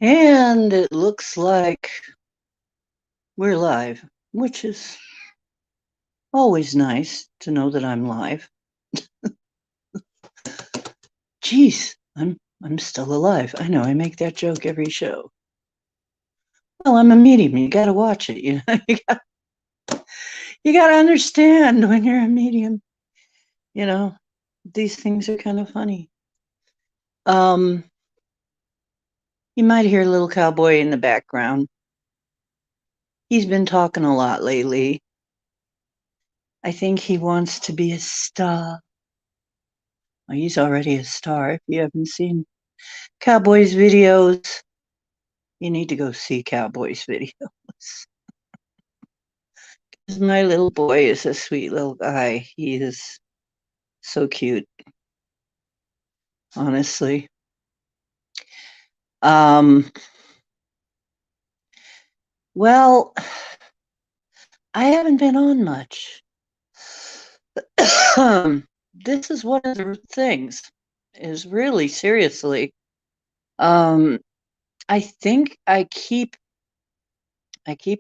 And it looks like we're live, which is always nice to know that I'm live. Geez, I'm still alive. I know I make that joke every show. Well, I'm a medium. You got to watch it. You got to understand when you're a medium. You know, these things are kind of funny. Um, you might hear a little cowboy in the background. He's been talking a lot lately. I think he wants to be a star. Well, he's already a star. If you haven't seen Cowboys videos, you need to go see Cowboys videos. My little boy is a sweet little guy. He is so cute, honestly. Um, well, I haven't been on much. This is one of the things, is really seriously. Um, I think I keep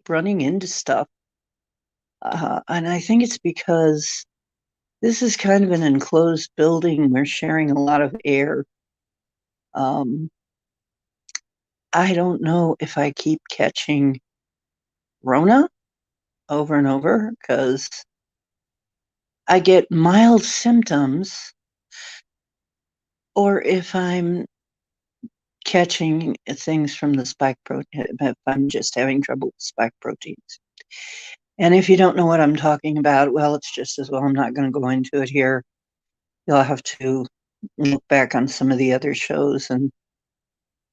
running into stuff. And I think it's because this is kind of an enclosed building. We're sharing a lot of air. Um, I don't know if I keep catching Rona over and over because I get mild symptoms, or if I'm catching things from the spike protein, if I'm just having trouble with spike proteins. And if you don't know what I'm talking about, well, it's just as well I'm not going to go into it here. You'll have to look back on some of the other shows and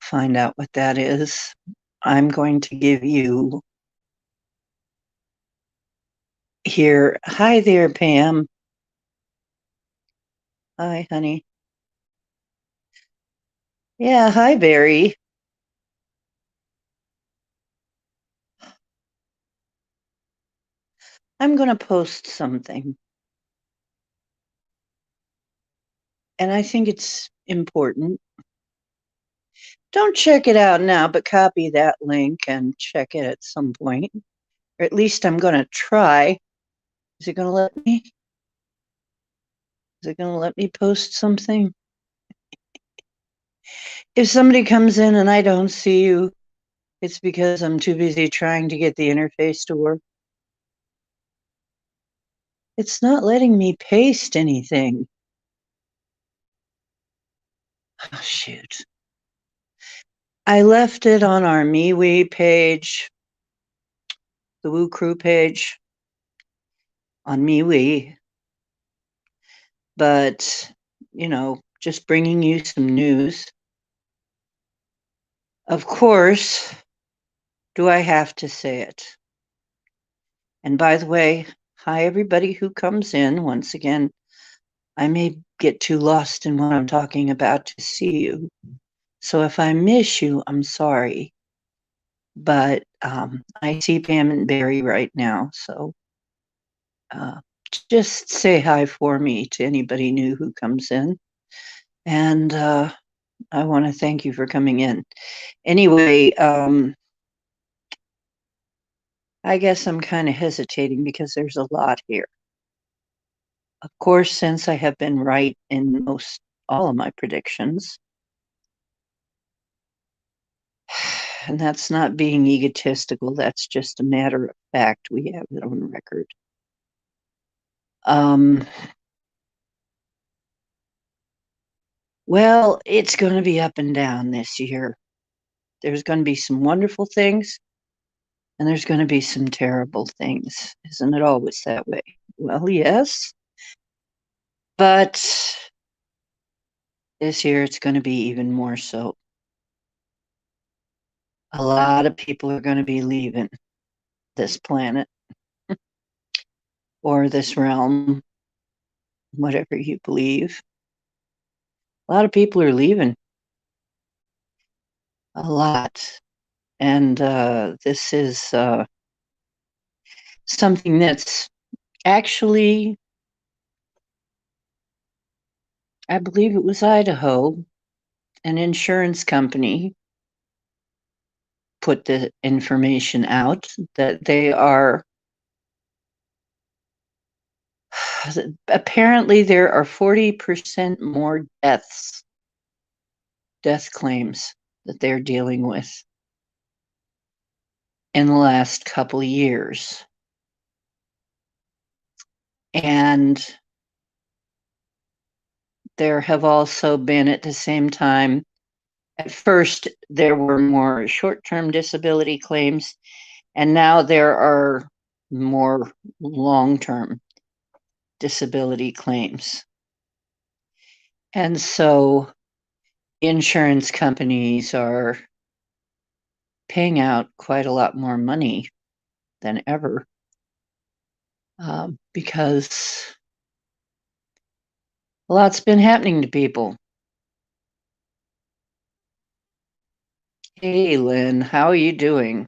find out what that is. I'm going to give you here. Hi there, Pam. Hi, honey. Yeah, hi, Barry. I'm going to post something, and I think it's important. Don't check it out now, but copy that link and check it at some point. Or at least I'm going to try. Is it going to let me? Is it going to let me post something? If somebody comes in and I don't see you, it's because I'm too busy trying to get the interface to work. It's not letting me paste anything. Oh, shoot. I left it on our MeWe page, the Woo Crew page on MeWe, but, just bringing you some news. Of course, do I have to say it? And by the way, hi, everybody who comes in. Once again, I may get too lost in what I'm talking about to see you. So if I miss you, I'm sorry. But I see Pam and Barry right now. So uh, just say hi for me to anybody new who comes in. And I want to thank you for coming in. Anyway, I guess I'm kind of hesitating because there's a lot here. Of course, since I have been right in most all of my predictions, and that's not being egotistical, that's just a matter of fact. We have it on record. Um, well, it's going to be up and down this year. There's going to be some wonderful things, and there's going to be some terrible things. Isn't it always that way? Well, yes. But this year it's going to be even more so. A lot of people are going to be leaving this planet or this realm, whatever you believe. A lot of people are leaving. A lot. And this is something that's actually, I believe it was Idaho, an insurance company put the information out that they are apparently there are 40% more death claims that they're dealing with in the last couple of years. And there have also been at the same time, at first there were more short-term disability claims, and now there are more long-term disability claims. And so insurance companies are paying out quite a lot more money than ever because a lot's been happening to people. Hey, Lynn, how are you doing?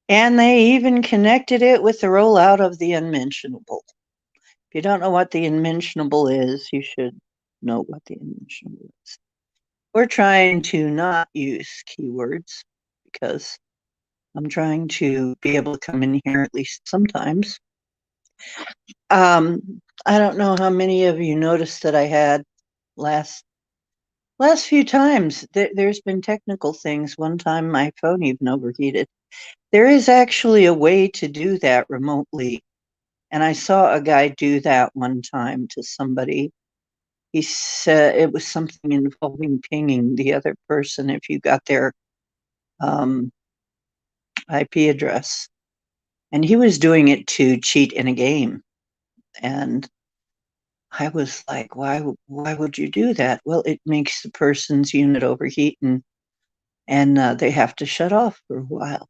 And they even connected it with the rollout of the unmentionable. If you don't know what the unmentionable is, you should know what the unmentionable is. We're trying to not use keywords because I'm trying to be able to come in here at least sometimes. I don't know how many of you noticed that I had last few times. There's been technical things. One time my phone even overheated. There is actually a way to do that remotely. And I saw a guy do that one time to somebody. He said it was something involving pinging the other person if you got their IP address. And he was doing it to cheat in a game. And I was like, why would you do that? Well, it makes the person's unit overheat and they have to shut off for a while.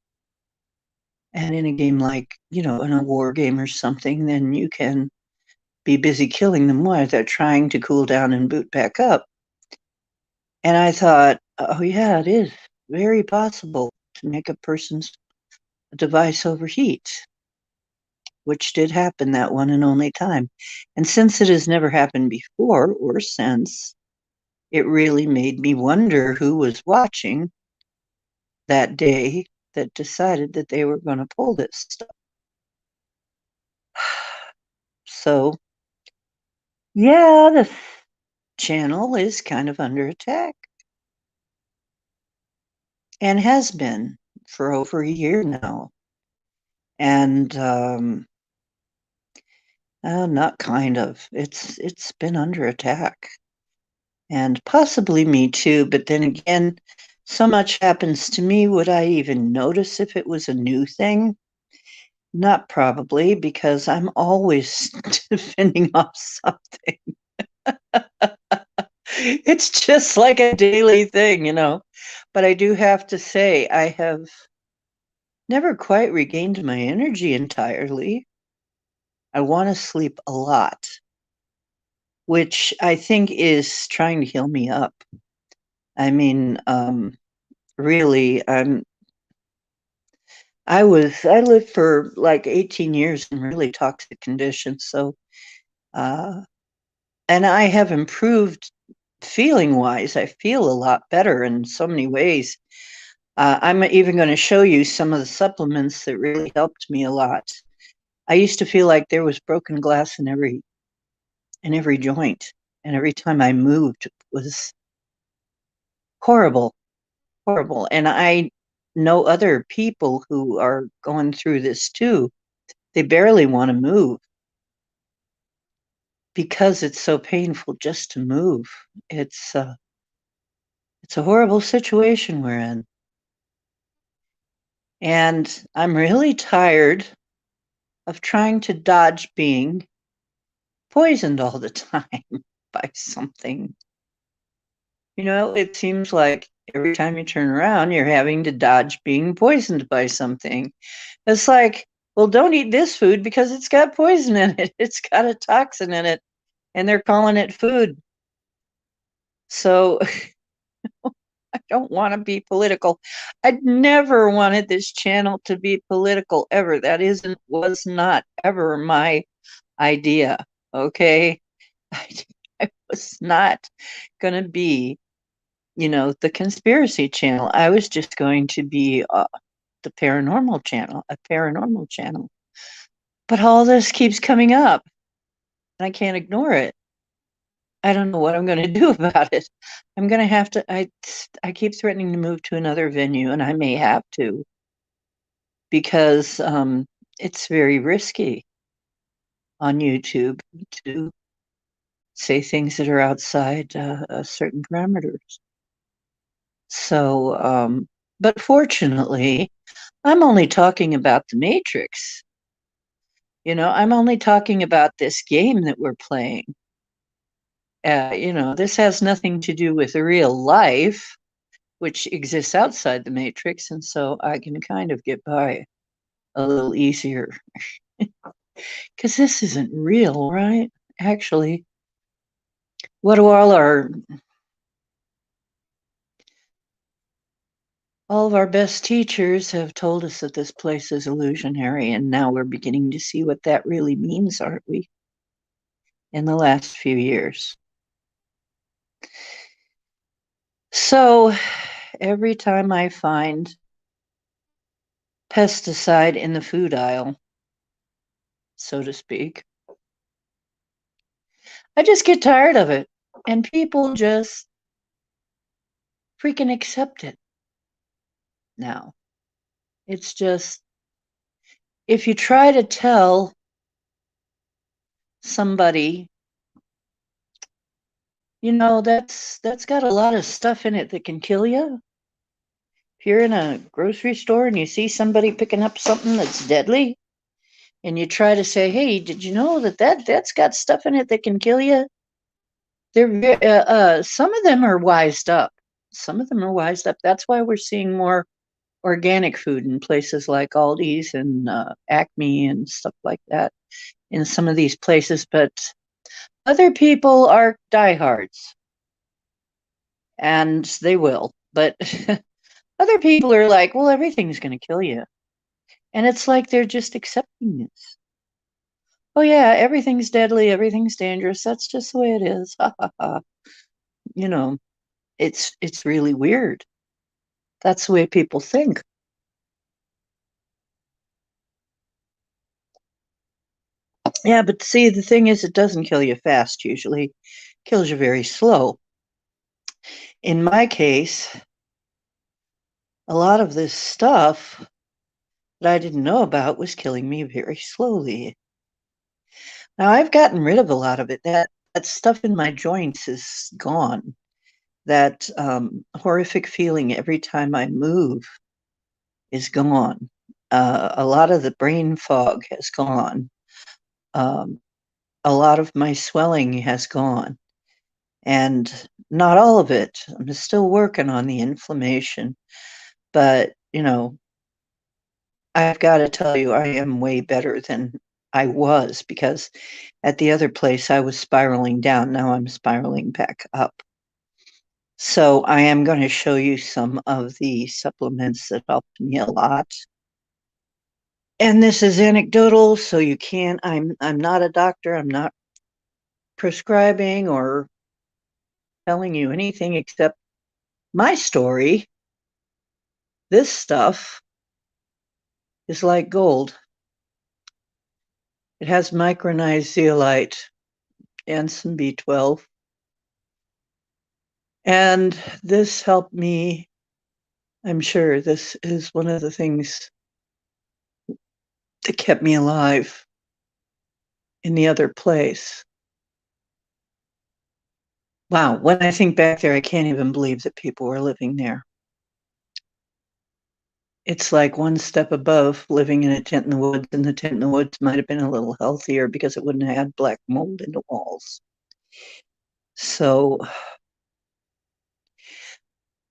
And in a game like, in a war game or something, then you can be busy killing them while they're trying to cool down and boot back up. And I thought, oh yeah, it is very possible to make a person's device overheat, which did happen that one and only time. And since it has never happened before or since, it really made me wonder who was watching that day that decided that they were going to pull this stuff. So, yeah, the channel is kind of under attack and has been for over a year now. And not kind of. It's been under attack. And possibly me too, but then again, so much happens to me. Would I even notice if it was a new thing? Not probably, because I'm always defending off something. It's just like a daily thing, But I do have to say, I have never quite regained my energy entirely. I want to sleep a lot, which I think is trying to heal me up. I mean, really, I lived for like 18 years in really toxic conditions. So, and I have improved feeling wise. I feel a lot better in so many ways. I'm even going to show you some of the supplements that really helped me a lot. I used to feel like there was broken glass in every joint, and every time I moved it was horrible, horrible. And I know other people who are going through this too. They barely want to move because it's so painful just to move. It's a horrible situation we're in. And I'm really tired of trying to dodge being poisoned all the time by something. It seems like every time you turn around, you're having to dodge being poisoned by something. It's like, well, don't eat this food because it's got poison in it. It's got a toxin in it, and they're calling it food. So I don't want to be political. I'd never wanted this channel to be political ever. That was not ever my idea. Okay. I was not going to be the conspiracy channel. I was just going to be the paranormal channel, a paranormal channel. But all this keeps coming up, and I can't ignore it. I don't know what I'm going to do about it. I'm going to have to. I keep threatening to move to another venue, and I may have to because it's very risky on YouTube to say things that are outside certain parameters. So, but fortunately, I'm only talking about the Matrix. I'm only talking about this game that we're playing. This has nothing to do with real life, which exists outside the Matrix, and so I can kind of get by a little easier. Because this isn't real, right? Actually, what do all of our best teachers have told us that this place is illusionary, and now we're beginning to see what that really means, aren't we? In the last few years. So every time I find pesticide in the food aisle, so to speak, I just get tired of it. And people just freaking accept it now. It's just, if you try to tell somebody, that's got a lot of stuff in it that can kill you. If you're in a grocery store and you see somebody picking up something that's deadly, and you try to say, "Hey, did you know that's got stuff in it that can kill you?" Some of them are wised up. Some of them are wised up. That's why we're seeing more organic food in places like Aldi's and Acme and stuff like that in some of these places. But other people are diehards, and they will. But other people are like, well, everything's going to kill you. And it's like they're just accepting this. Oh, yeah, everything's deadly, everything's dangerous. That's just the way it is. you know, it's really weird. That's the way people think. Yeah, but see, the thing is, it doesn't kill you fast usually. It kills you very slow. In my case, a lot of this stuff that I didn't know about was killing me very slowly. Now I've gotten rid of a lot of it. That stuff in my joints is gone. That horrific feeling every time I move is gone. A lot of the brain fog has gone. Um, a lot of my swelling has gone. And not all of it. I'm still working on the inflammation. But, I've got to tell you, I am way better than I was because at the other place I was spiraling down. Now I'm spiraling back up. So I am going to show you some of the supplements that helped me a lot. And this is anecdotal, so you can't, I'm not a doctor. I'm not prescribing or telling you anything except my story. This stuff is like gold. It has micronized zeolite and some B12. And this helped me. I'm sure this is one of the things that kept me alive in the other place. Wow, when I think back there, I can't even believe that people were living there. It's like one step above living in a tent in the woods, and the tent in the woods might have been a little healthier because it wouldn't have had black mold in the walls. So,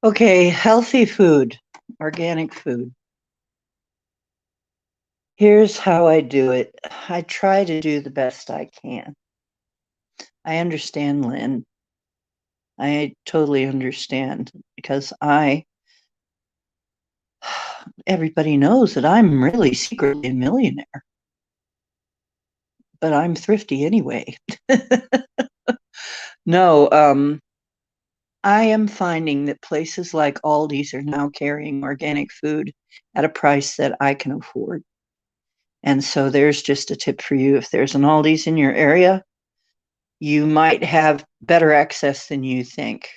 okay, healthy food, organic food. Here's how I do it. I try to do the best I can. I understand, Lynn. I totally understand because everybody knows that I'm really secretly a millionaire, but I'm thrifty anyway. No, I am finding that places like Aldi's are now carrying organic food at a price that I can afford. And so there's just a tip for you. If there's an Aldi's in your area, you might have better access than you think.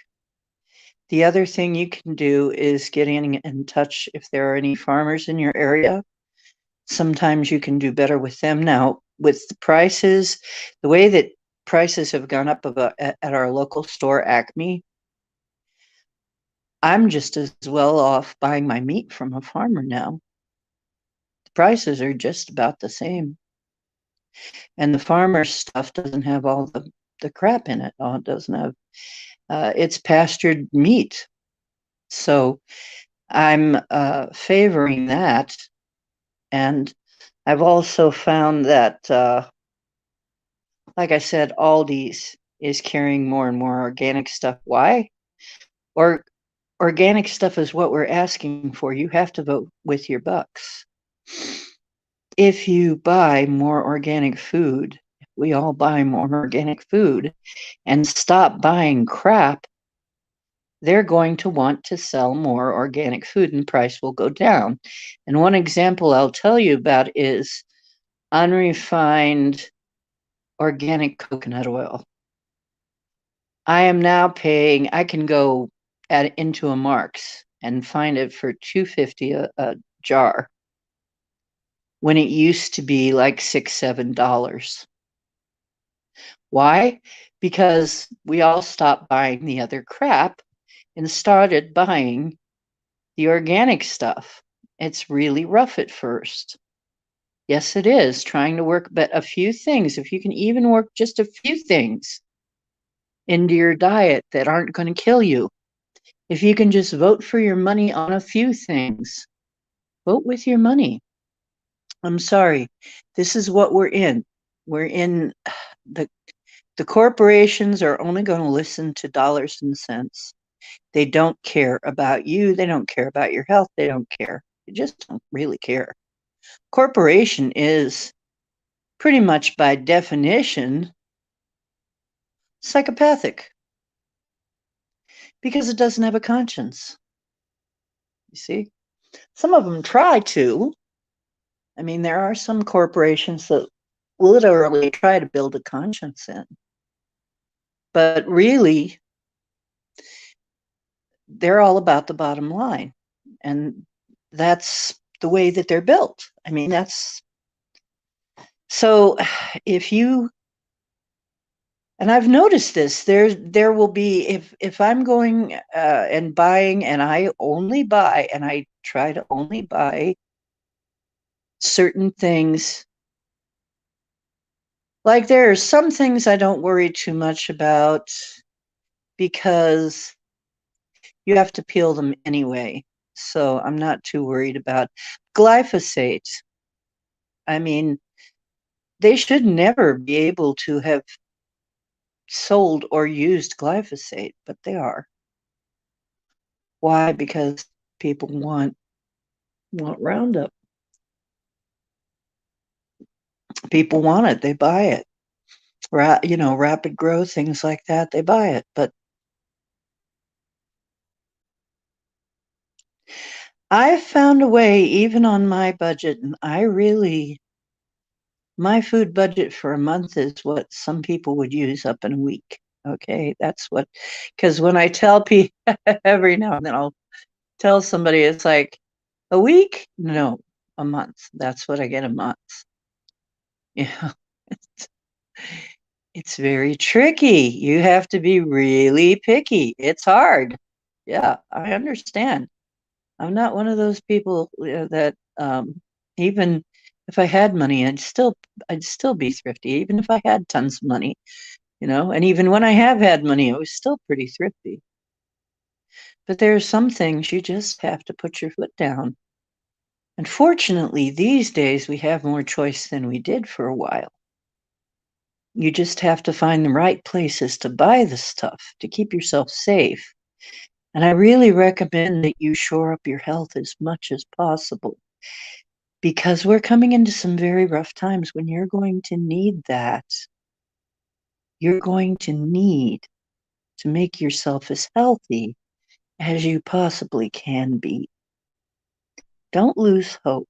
The other thing you can do is get in touch if there are any farmers in your area. Sometimes you can do better with them. Now, with the prices, the way that prices have gone up at our local store, Acme, I'm just as well off buying my meat from a farmer now. The prices are just about the same. And the farmer stuff doesn't have all the crap in it. It doesn't have, it's pastured meat. So I'm favoring that. And I've also found that, like I said, Aldi's is carrying more and more organic stuff. Why? Or organic stuff is what we're asking for. You have to vote with your bucks. If you buy more organic food, if we all buy more organic food and stop buying crap, they're going to want to sell more organic food and price will go down. And one example I'll tell you about is unrefined organic coconut oil. I am now paying, I can go into a Mark's and find it for $2.50 a jar when it used to be like $6, $7. Why? Because we all stopped buying the other crap and started buying the organic stuff. It's really rough at first. Yes, it is trying to work, but a few things, if you can even work just a few things into your diet that aren't going to kill you, if you can just vote for your money on a few things, vote with your money. I'm sorry. This is what we're in. We're in the the corporations are only going to listen to dollars and cents. They don't care about you. They don't care about your health. They don't care. They just don't really care. Corporation is pretty much by definition psychopathic because it doesn't have a conscience. You see, some of them try to. I mean, there are some corporations that literally try to build a conscience in, but really, they're all about the bottom line. And that's the way that they're built. I mean, that's so if you and I've noticed this, there will be if I'm going and buying and I only buy and I try to only buy certain things. Like there are some things I don't worry too much about because you have to peel them anyway. So I'm not too worried about glyphosate. I mean, they should never be able to have sold or used glyphosate, but they are. Why? Because people want Roundup. People want it. They buy it. Rapid growth, things like that. They buy it. But I've found a way, even on my budget, and my food budget for a month is what some people would use up in a week. Okay, that's what, because when I tell people every now and then, I'll tell somebody it's like a week, no, a month. That's what I get a month. Yeah, it's very tricky. You have to be really picky. It's hard. Yeah, I understand. I'm not one of those people that even if I had money, I'd still be thrifty, even if I had tons of money. And even when I have had money, it was still pretty thrifty. But there are some things you just have to put your foot down. Unfortunately, these days we have more choice than we did for a while. You just have to find the right places to buy the stuff to keep yourself safe. And I really recommend that you shore up your health as much as possible because we're coming into some very rough times when you're going to need that. You're going to need to make yourself as healthy as you possibly can be. Don't lose hope.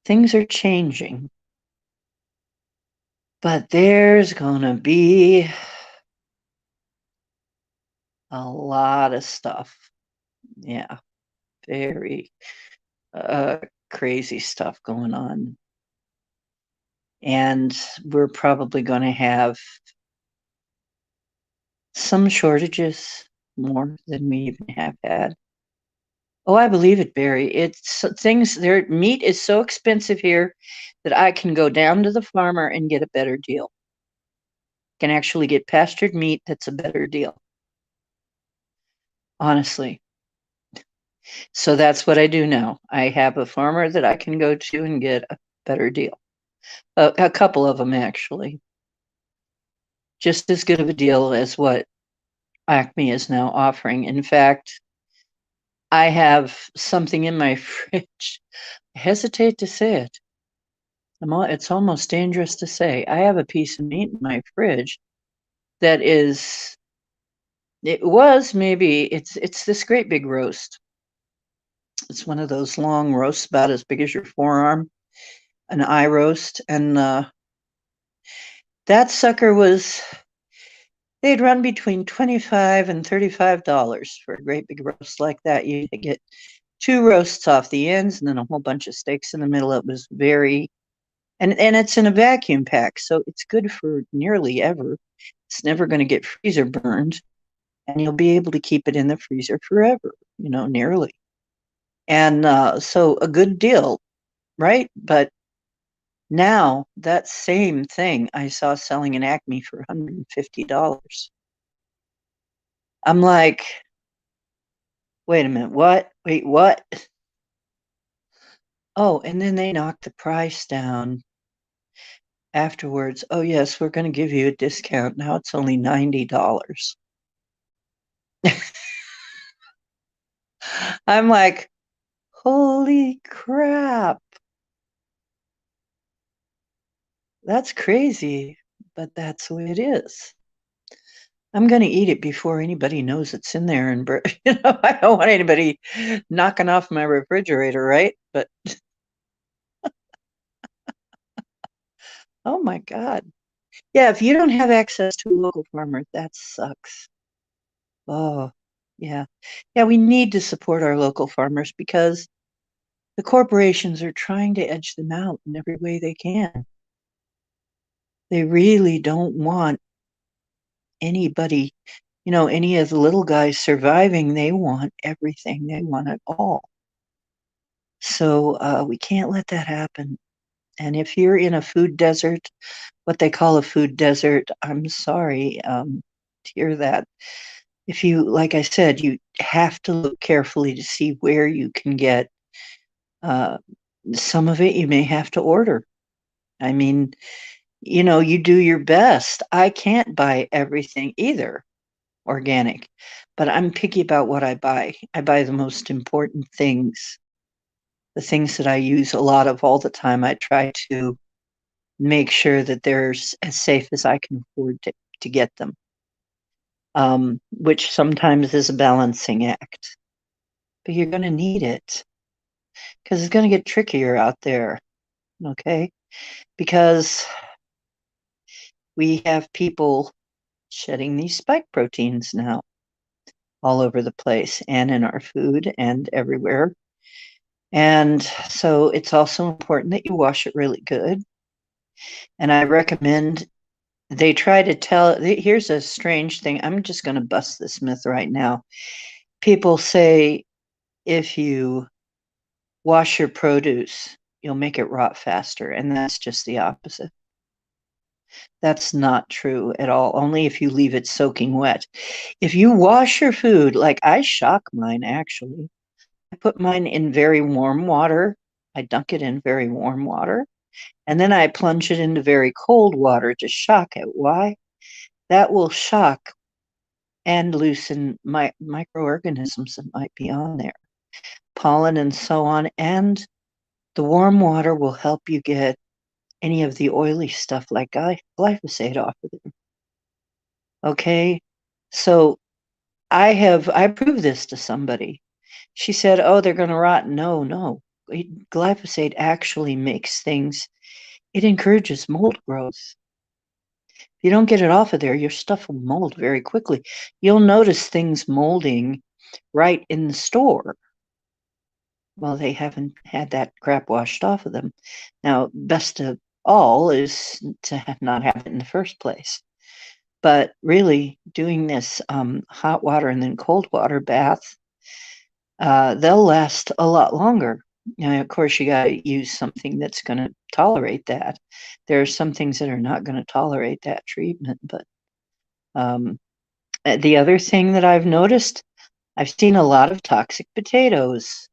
Things are changing, but there's going to be a lot of stuff. Yeah, very crazy stuff going on. And we're probably going to have some shortages more than we even have had. Oh, I believe it, Barry. It's things their meat is so expensive here that I can go down to the farmer and get a better deal. Can actually get pastured meat that's a better deal. Honestly. So that's what I do now. I have a farmer that I can go to and get a better deal. A couple of them actually. Just as good of a deal as what Acme is now offering. In fact, I have something in my fridge. I hesitate to say it. It's almost dangerous to say. I have a piece of meat in my fridge that is, it was maybe, it's this great big roast. It's one of those long roasts about as big as your forearm, an eye roast. And that sucker was, they'd run between $25 and $35 for a great big roast like that. You get two roasts off the ends and then a whole bunch of steaks in the middle. It was very, and it's in a vacuum pack, so it's good for nearly ever. It's never going to get freezer burned, and you'll be able to keep it in the freezer forever, nearly. And so a good deal, right? But now that same thing I saw selling in Acme for $150. I'm like, wait a minute, what? Wait, what? Oh, and then they knocked the price down afterwards. Oh, yes, we're going to give you a discount. Now it's only $90. I'm like, holy crap. That's crazy, but that's the way it is. I'm going to eat it before anybody knows it's in there. And, I don't want anybody knocking off my refrigerator, right? But, oh my God. Yeah, if you don't have access to a local farmer, that sucks. Oh, yeah. Yeah, we need to support our local farmers because the corporations are trying to edge them out in every way they can. They really don't want anybody, any of the little guys surviving. They want everything, they want it all. So we can't let that happen. And if you're in a food desert, what they call a food desert, I'm sorry to hear that. If you, like I said, you have to look carefully to see where you can get uh, some of it. You may have to order. I mean, you do your best. I can't buy everything either organic, but I'm picky about what I buy. I buy the most important things, the things that I use a lot of all the time. I try to make sure that they're as safe as I can afford to get them, which sometimes is a balancing act. But you're going to need it because it's going to get trickier out there, okay? Because we have people shedding these spike proteins now all over the place and in our food and everywhere. And so it's also important that you wash it really good. And I recommend they try to tell, here's a strange thing. I'm just going to bust this myth right now. People say if you wash your produce, you'll make it rot faster. And that's just the opposite. That's not true at all, only if you leave it soaking wet. If you wash your food, like I shock mine actually, I put mine in very warm water. I dunk it in very warm water. And then I plunge it into very cold water to shock it. Why? That will shock and loosen microorganisms that might be on there, pollen and so on. And the warm water will help you get any of the oily stuff like glyphosate off of there. Okay? So I proved this to somebody. She said, "Oh, they're going to rot." No, no. Glyphosate actually makes things. It encourages mold growth. If you don't get it off of there, your stuff will mold very quickly. You'll notice things molding right in the store. Well, they haven't had that crap washed off of them. Now, best of all is to not have it in the first place. But really, doing this hot water and then cold water bath, they'll last a lot longer. Now, of course, you got to use something that's going to tolerate that. There are some things that are not going to tolerate that treatment. But um, the other thing that I've noticed, I've seen a lot of toxic potatoes.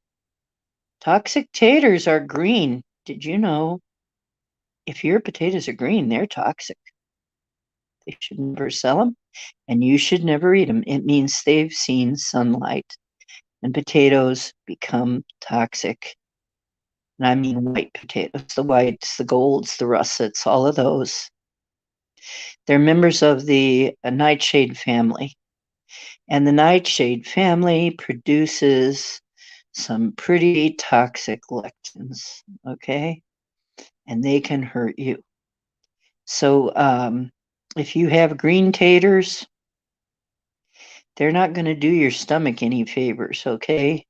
Toxic taters are green. Did you know if your potatoes are green, they're toxic? They should never sell them, and you should never eat them. It means they've seen sunlight, and potatoes become toxic. And I mean white potatoes, the whites, the golds, the russets, all of those. They're members of the nightshade family. And the nightshade family produces some pretty toxic lectins, okay? And they can hurt you. So if you have green taters, they're not going to do your stomach any favors, okay?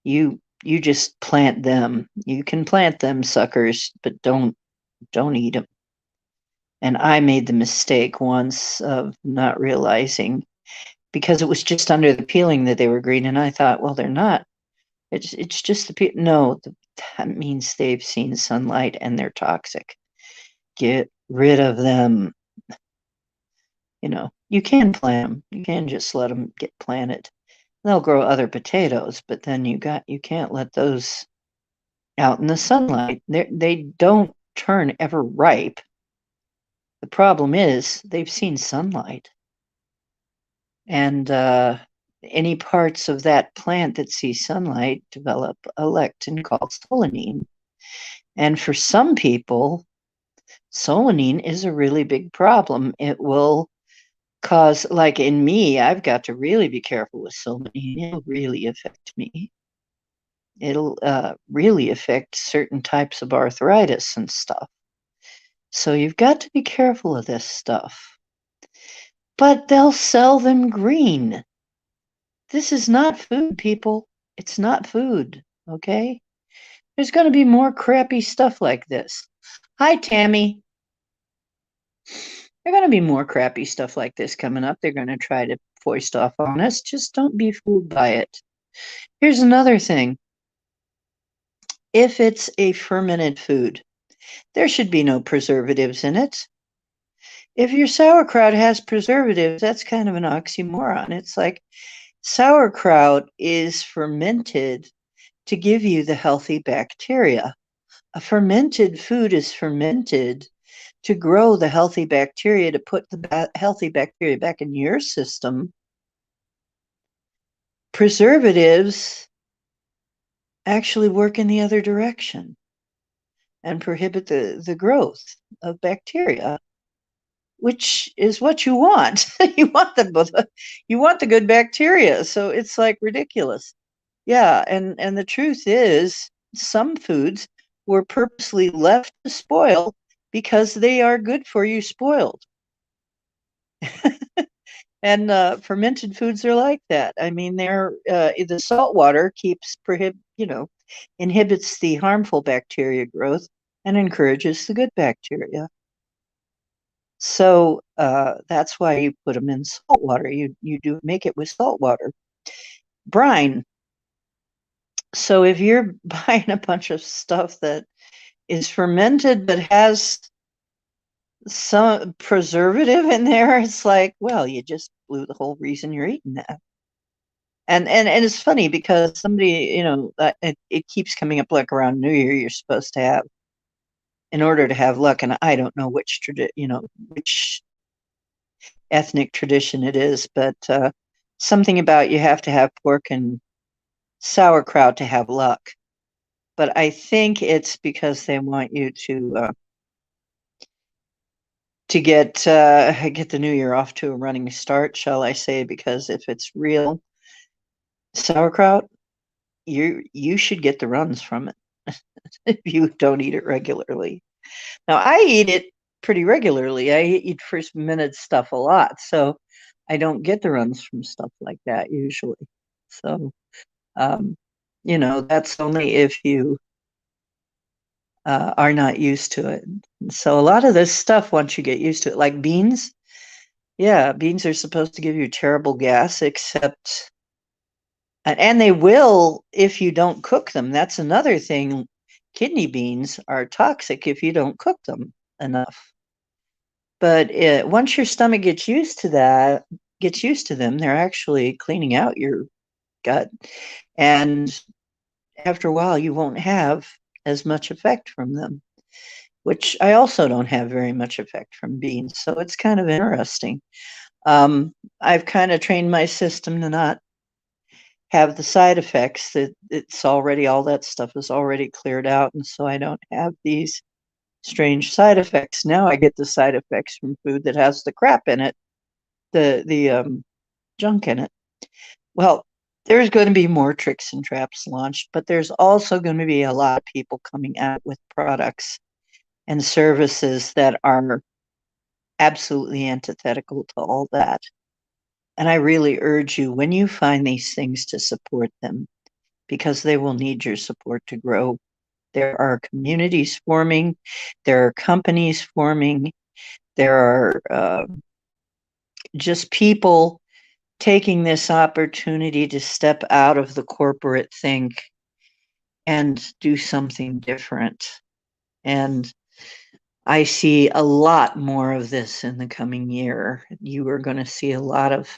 You just plant them. You can plant them, suckers, but don't eat them. And I made the mistake once of not realizing because it was just under the peeling that they were green, and I thought, well, they're not. It's just the peel. No, that means they've seen sunlight and they're toxic. Get rid of them. You can plant them. You can just let them get planted. They'll grow other potatoes, but then you can't let those out in the sunlight. They don't turn ever ripe. The problem is they've seen sunlight. And any parts of that plant that see sunlight develop a lectin called solanine. And for some people, solanine is a really big problem. It will cause, like in me, I've got to really be careful with solanine. It'll really affect me. It'll really affect certain types of arthritis and stuff. So you've got to be careful of this stuff. But they'll sell them green. This is not food, people. It's not food, okay? There's going to be more crappy stuff like this. Hi, Tammy. There's going to be more crappy stuff like this coming up. They're going to try to foist off on us. Just don't be fooled by it. Here's another thing. If it's a fermented food, there should be no preservatives in it. If your sauerkraut has preservatives, that's kind of an oxymoron. It's like sauerkraut is fermented to give you the healthy bacteria. A fermented food is fermented to grow the healthy bacteria, to put the healthy bacteria back in your system. Preservatives actually work in the other direction and prohibit the growth of bacteria, which is what you want. you want the good bacteria. So it's like ridiculous. Yeah, and the truth is, some foods were purposely left to spoil because they are good for you spoiled. And fermented foods are like that. I mean, they're the salt water inhibits the harmful bacteria growth and encourages the good bacteria. So that's why you put them in salt water. You do make it with salt water. Brine. So if you're buying a bunch of stuff that is fermented but has some preservative in there, it's like, well, you just blew the whole reason you're eating that. And it's funny because somebody, it keeps coming up like around New Year, you're supposed to have, in order to have luck, and I don't know which ethnic tradition it is, but something about you have to have pork and sauerkraut to have luck. But I think it's because they want you to get the new year off to a running start, shall I say, because if it's real sauerkraut, you should get the runs from it if you don't eat it regularly. Now, I eat it pretty regularly. I eat first minute stuff a lot, so I don't get the runs from stuff like that usually. So, um, that's only if you are not used to it. So, a lot of this stuff, once you get used to it, like beans, yeah, beans are supposed to give you terrible gas, except, and they will if you don't cook them. That's another thing. Kidney beans are toxic if you don't cook them enough. But once your stomach gets used to them, they're actually cleaning out your gut. And after a while, you won't have as much effect from them, which I also don't have very much effect from beans. So it's kind of interesting. I've kind of trained my system to not have the side effects that it's already all that stuff is already cleared out. And so I don't have these strange side effects. Now I get the side effects from food that has the crap in it, the junk in it. Well, there's going to be more tricks and traps launched, but there's also going to be a lot of people coming out with products and services that are absolutely antithetical to all that. And I really urge you, when you find these things, to support them because they will need your support to grow. There are communities forming, there are companies forming, there are just people taking this opportunity to step out of the corporate think and do something different. And I see a lot more of this in the coming year. You are going to see a lot of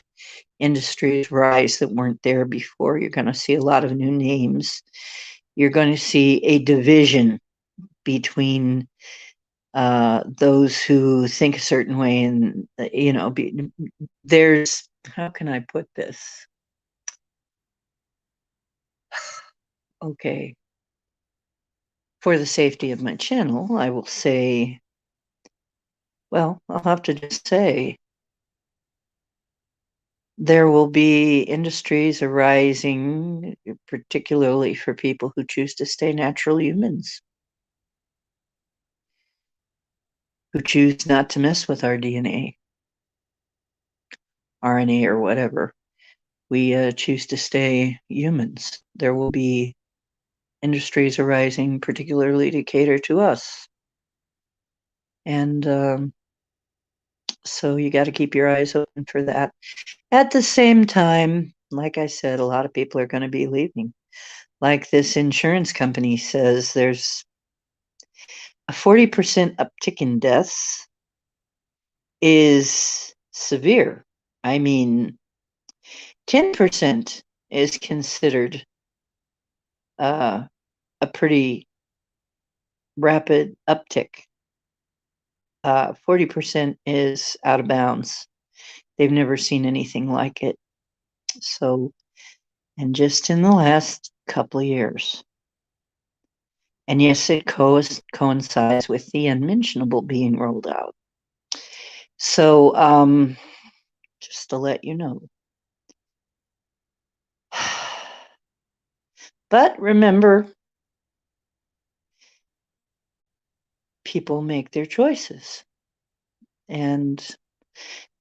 industries rise that weren't there before. You're going to see a lot of new names. You're going to see a division between those who think a certain way, and there's, how can I put this? Okay. For the safety of my channel, I will say, well, I'll have to just say there will be industries arising, particularly for people who choose to stay natural humans, who choose not to mess with our DNA, RNA, or whatever. We choose to stay humans. There will be industries arising, particularly to cater to us. And so you got to keep your eyes open for that. At the same time, like I said, a lot of people are going to be leaving. Like this insurance company says, there's a 40% uptick in deaths is severe. I mean, 10% is considered uh, a pretty rapid uptick. 40% is out of bounds. They've never seen anything like it. So, and just in the last couple of years. And yes, it coincides with the unmentionable being rolled out. So, just to let you know. But remember, people make their choices. And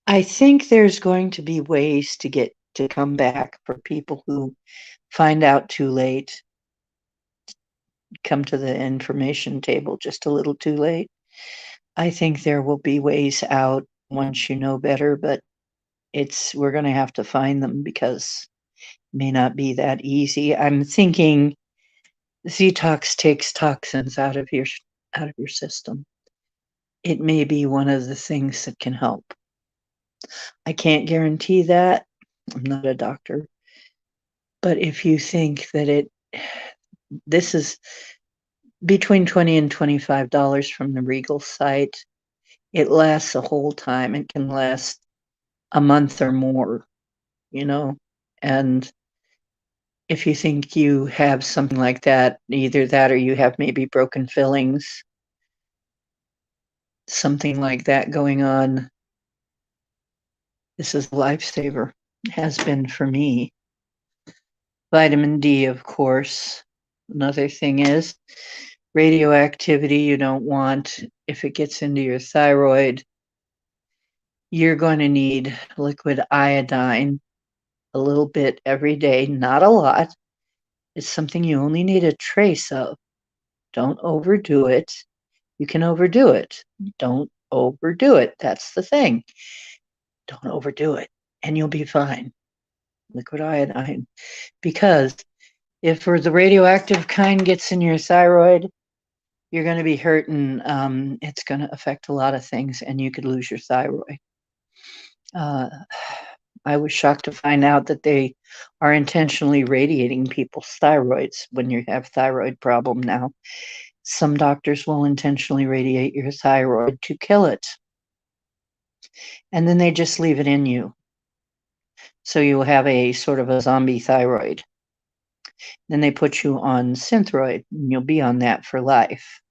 I think there's going to be ways to come back for people who find out too late, come to the information table just a little too late. I think there will be ways out once you know better, but we're going to have to find them because it may not be that easy. I'm thinking Zetox takes toxins out of your system. It may be one of the things that can help. I can't guarantee that. I'm not a doctor. But if you think that this is between $20 and $25 from the Regal site, it lasts a whole time. It can last a month or more, and if you think you have something like that, either that or you have maybe broken fillings, something like that going on, this is a lifesaver. Has been for me. Vitamin D, of course. Another thing is radioactivity you don't want. If it gets into your thyroid, you're going to need liquid iodine a little bit every day, not a lot. It's something you only need a trace of. Don't overdo it. You can overdo it. Don't overdo it. That's the thing. Don't overdo it, and you'll be fine. Liquid iodine. Because if the radioactive kind gets in your thyroid, you're going to be hurt, and it's going to affect a lot of things, and you could lose your thyroid. I was shocked to find out that they are intentionally radiating people's thyroids when you have thyroid problem now. Some doctors will intentionally radiate your thyroid to kill it. And then they just leave it in you. So you will have a sort of a zombie thyroid. Then they put you on Synthroid, and you'll be on that for life.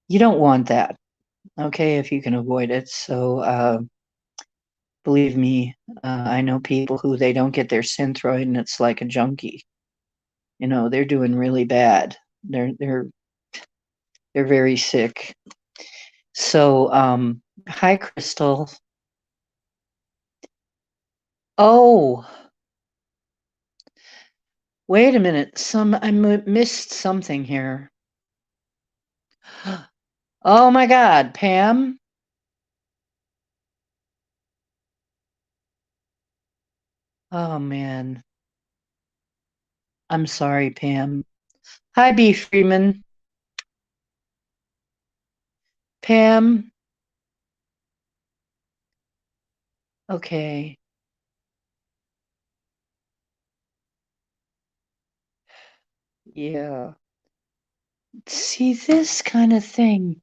You don't want that, okay, if you can avoid it. So believe me, I know people who they don't get their Synthroid, and it's like a junkie. You know, they're doing really bad. They're very sick. So, hi, Crystal. Oh, wait a minute. I missed something here. Oh my God, Pam. Oh man. I'm sorry, Pam. Hi, B. Freeman. Pam. Okay. Yeah. See, this kind of thing,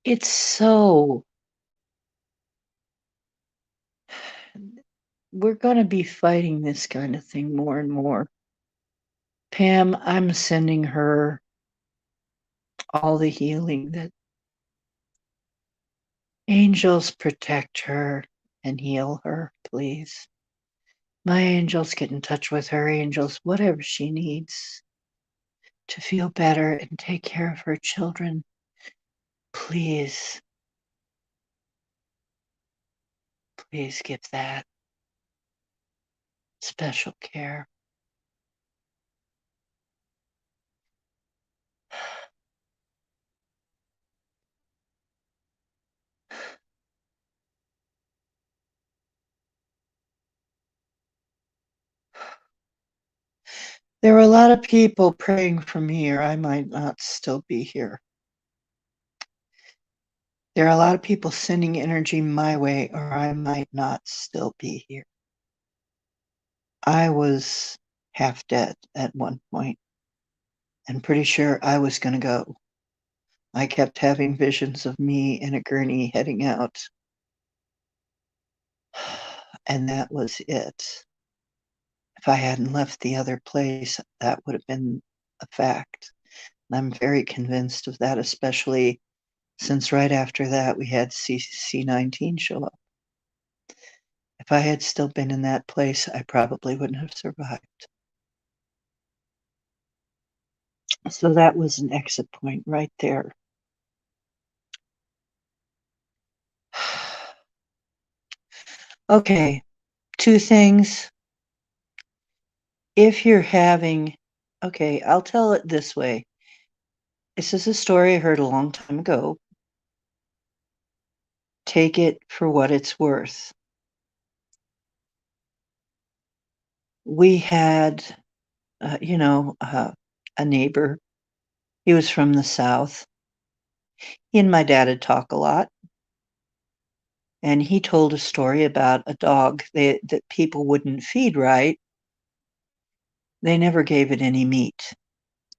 it's so. We're going to be fighting this kind of thing more and more. Pam, I'm sending her all the healing that angels protect her and heal her, please. My angels, get in touch with her, angels, whatever she needs to feel better and take care of her children. Please, please give that special care. There are a lot of people praying for me, or I might not still be here. There are a lot of people sending energy my way, or I might not still be here. I was half dead at one point and pretty sure I was going to go. I kept having visions of me in a gurney heading out. And that was it. If I hadn't left the other place, that would have been a fact. And I'm very convinced of that, especially since right after that we had C19 show up. If I had still been in that place, I probably wouldn't have survived. So that was an exit point right there. Okay, two things. If you're having, okay, I'll tell it this way. This is a story I heard a long time ago. Take it for what it's worth. We had, a neighbor. He was from the South. He and my dad would talk a lot. And he told a story about a dog that people wouldn't feed right. They never gave it any meat.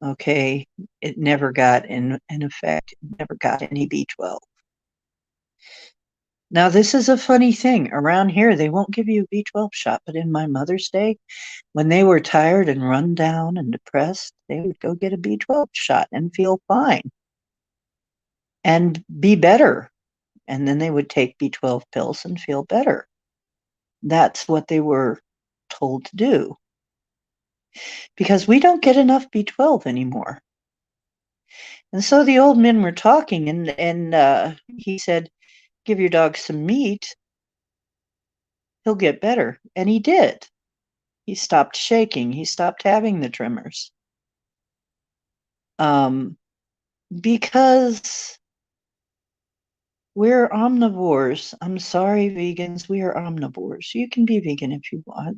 Okay. It never got, in effect, it never got any B12. Now, this is a funny thing. Around here, they won't give you a B12 shot, but in my mother's day, when they were tired and run down and depressed, they would go get a B12 shot and feel fine and be better. and then they would take B12 pills and feel better. That's what they were told to do because we don't get enough B12 anymore. And so the old men were talking, and he said, "Give your dog some meat, he'll get better." And he did. He stopped shaking. He stopped having the tremors. Because we're omnivores. I'm sorry, vegans, we are omnivores. You can be vegan if you want.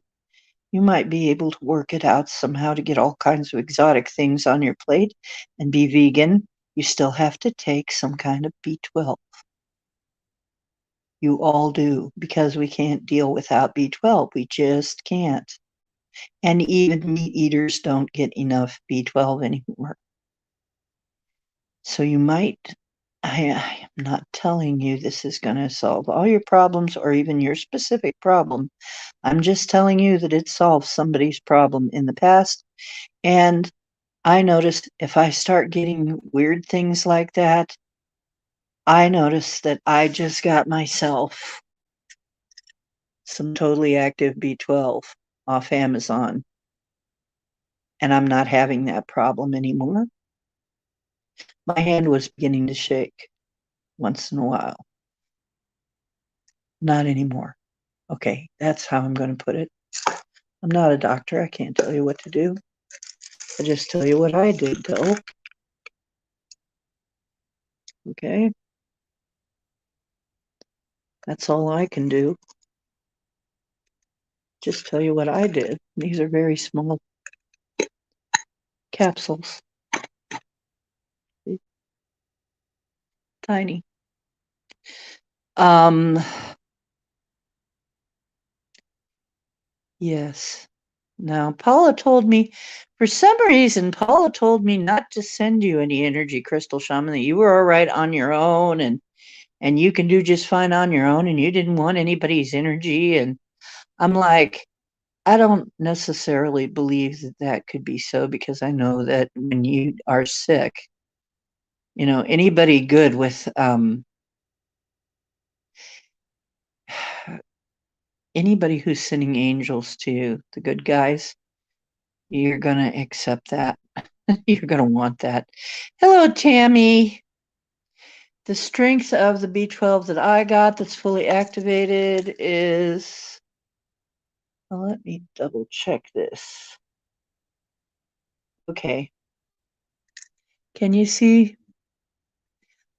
You might be able to work it out somehow to get all kinds of exotic things on your plate and be vegan. You still have to take some kind of B12. You all do, because we can't deal without B12. We just can't. And even meat eaters don't get enough B12 anymore. So you might, I am not telling you this is going to solve all your problems or even your specific problem. I'm just telling you that it solved somebody's problem in the past. And I notice if I start getting weird things like that, I notice that I just got myself some totally active B12 off Amazon, and I'm not having that problem anymore. My hand was beginning to shake once in a while. Not anymore. Okay, that's how I'm going to put it. I'm not a doctor. I can't tell you what to do. I just tell you what I did, though. Okay? That's all I can do. Just tell you what I did. These are very small capsules. Tiny. Um, yes. Now, Paula told me, for some reason, Paula told me not to send you any energy crystal shaman, that you were all right on your own and you can do just fine on your own and you didn't want anybody's energy. And I'm like, I don't necessarily believe that that could be so, because I know that when you are sick, anybody good with anybody who's sending angels to you, the good guys, you're going to accept that. You're going to want that. Hello, Tammy. The strength of the B12 that I got that's fully activated is, well, let me double check this. Okay. Can you see?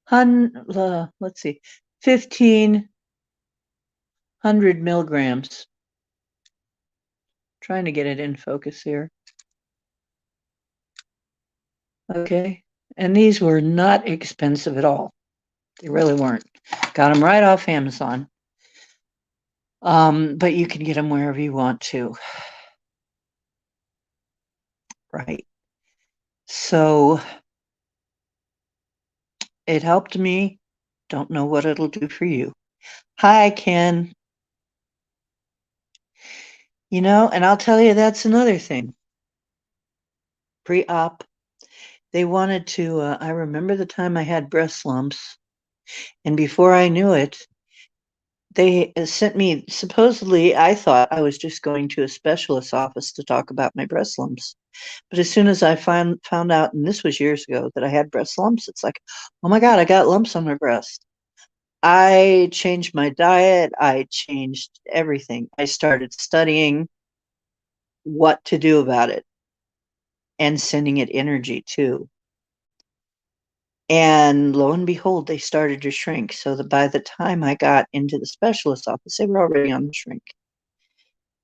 Let's see, 1,500 milligrams. Trying to get it in focus here. Okay. And these were not expensive at all. They really weren't. Got them right off Amazon. But you can get them wherever you want to. Right. So it helped me. Don't know what it'll do for you. Hi, Ken. And I'll tell you, that's another thing. Pre-op, they wanted to, I remember the time I had breast lumps, and before I knew it, they sent me, supposedly, I thought I was just going to a specialist's office to talk about my breast lumps. But as soon as I found out, and this was years ago, that I had breast lumps, it's like, oh my God, I got lumps on my breast. I changed my diet. I changed everything. I started studying what to do about it and sending it energy too. And lo and behold, they started to shrink. So that by the time I got into the specialist office, they were already on the shrink.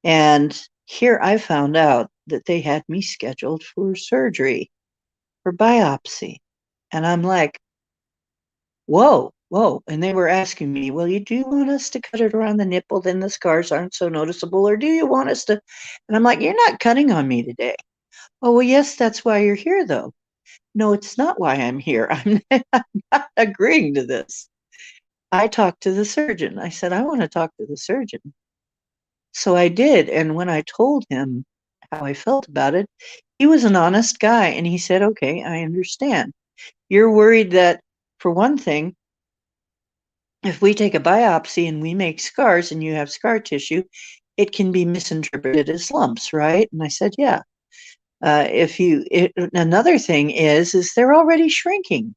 And here I found out that they had me scheduled for surgery, for biopsy. And I'm like, whoa, whoa. And they were asking me, well, do you want us to cut it around the nipple? Then the scars aren't so noticeable. Or do you want us to? And I'm like, you're not cutting on me today. Oh, well, yes, that's why you're here, though. No, it's not why I'm here. I'm not agreeing to this. I talked to the surgeon. I said, I want to talk to the surgeon. So I did. And when I told him how I felt about it, he was an honest guy. And he said, okay, I understand. You're worried that, for one thing, if we take a biopsy and we make scars and you have scar tissue, it can be misinterpreted as lumps, right? And I said, yeah. Another thing is they're already shrinking.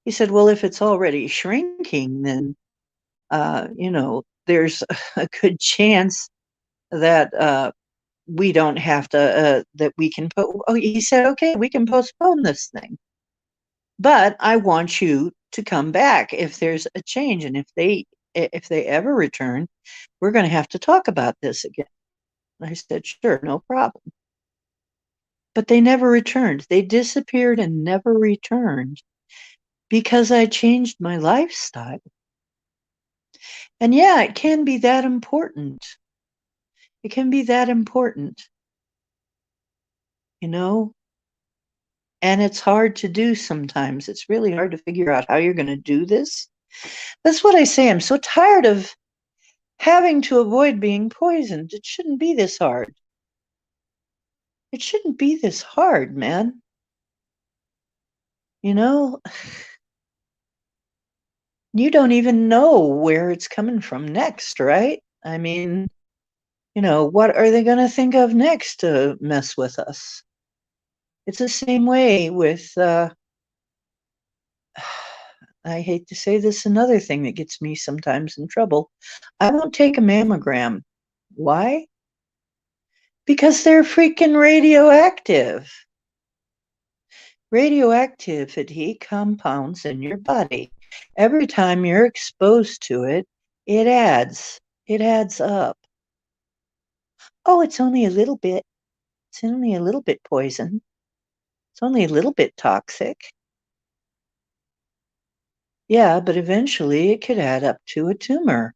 He said, well, if it's already shrinking, then, there's a good chance that we don't have to, that we can put, oh, he said, okay, we can postpone this thing. But I want you to come back if there's a change. And if they ever return, we're going to have to talk about this again. And I said, sure, no problem. But they never returned. They disappeared and never returned because I changed my lifestyle. And yeah, it can be that important. It can be that important, you know? And it's hard to do sometimes. It's really hard to figure out how you're going to do this. That's what I say. I'm so tired of having to avoid being poisoned. It shouldn't be this hard. It shouldn't be this hard, man. You know, you don't even know where it's coming from next, right? I mean, what are they going to think of next to mess with us? It's the same way with, I hate to say this, another thing that gets me sometimes in trouble. I won't take a mammogram. Why? Because they're freaking radioactive. Radioactivity compounds in your body. Every time you're exposed to it, it adds. It adds up. Oh, it's only a little bit. It's only a little bit poison. It's only a little bit toxic. Yeah, but eventually it could add up to a tumor.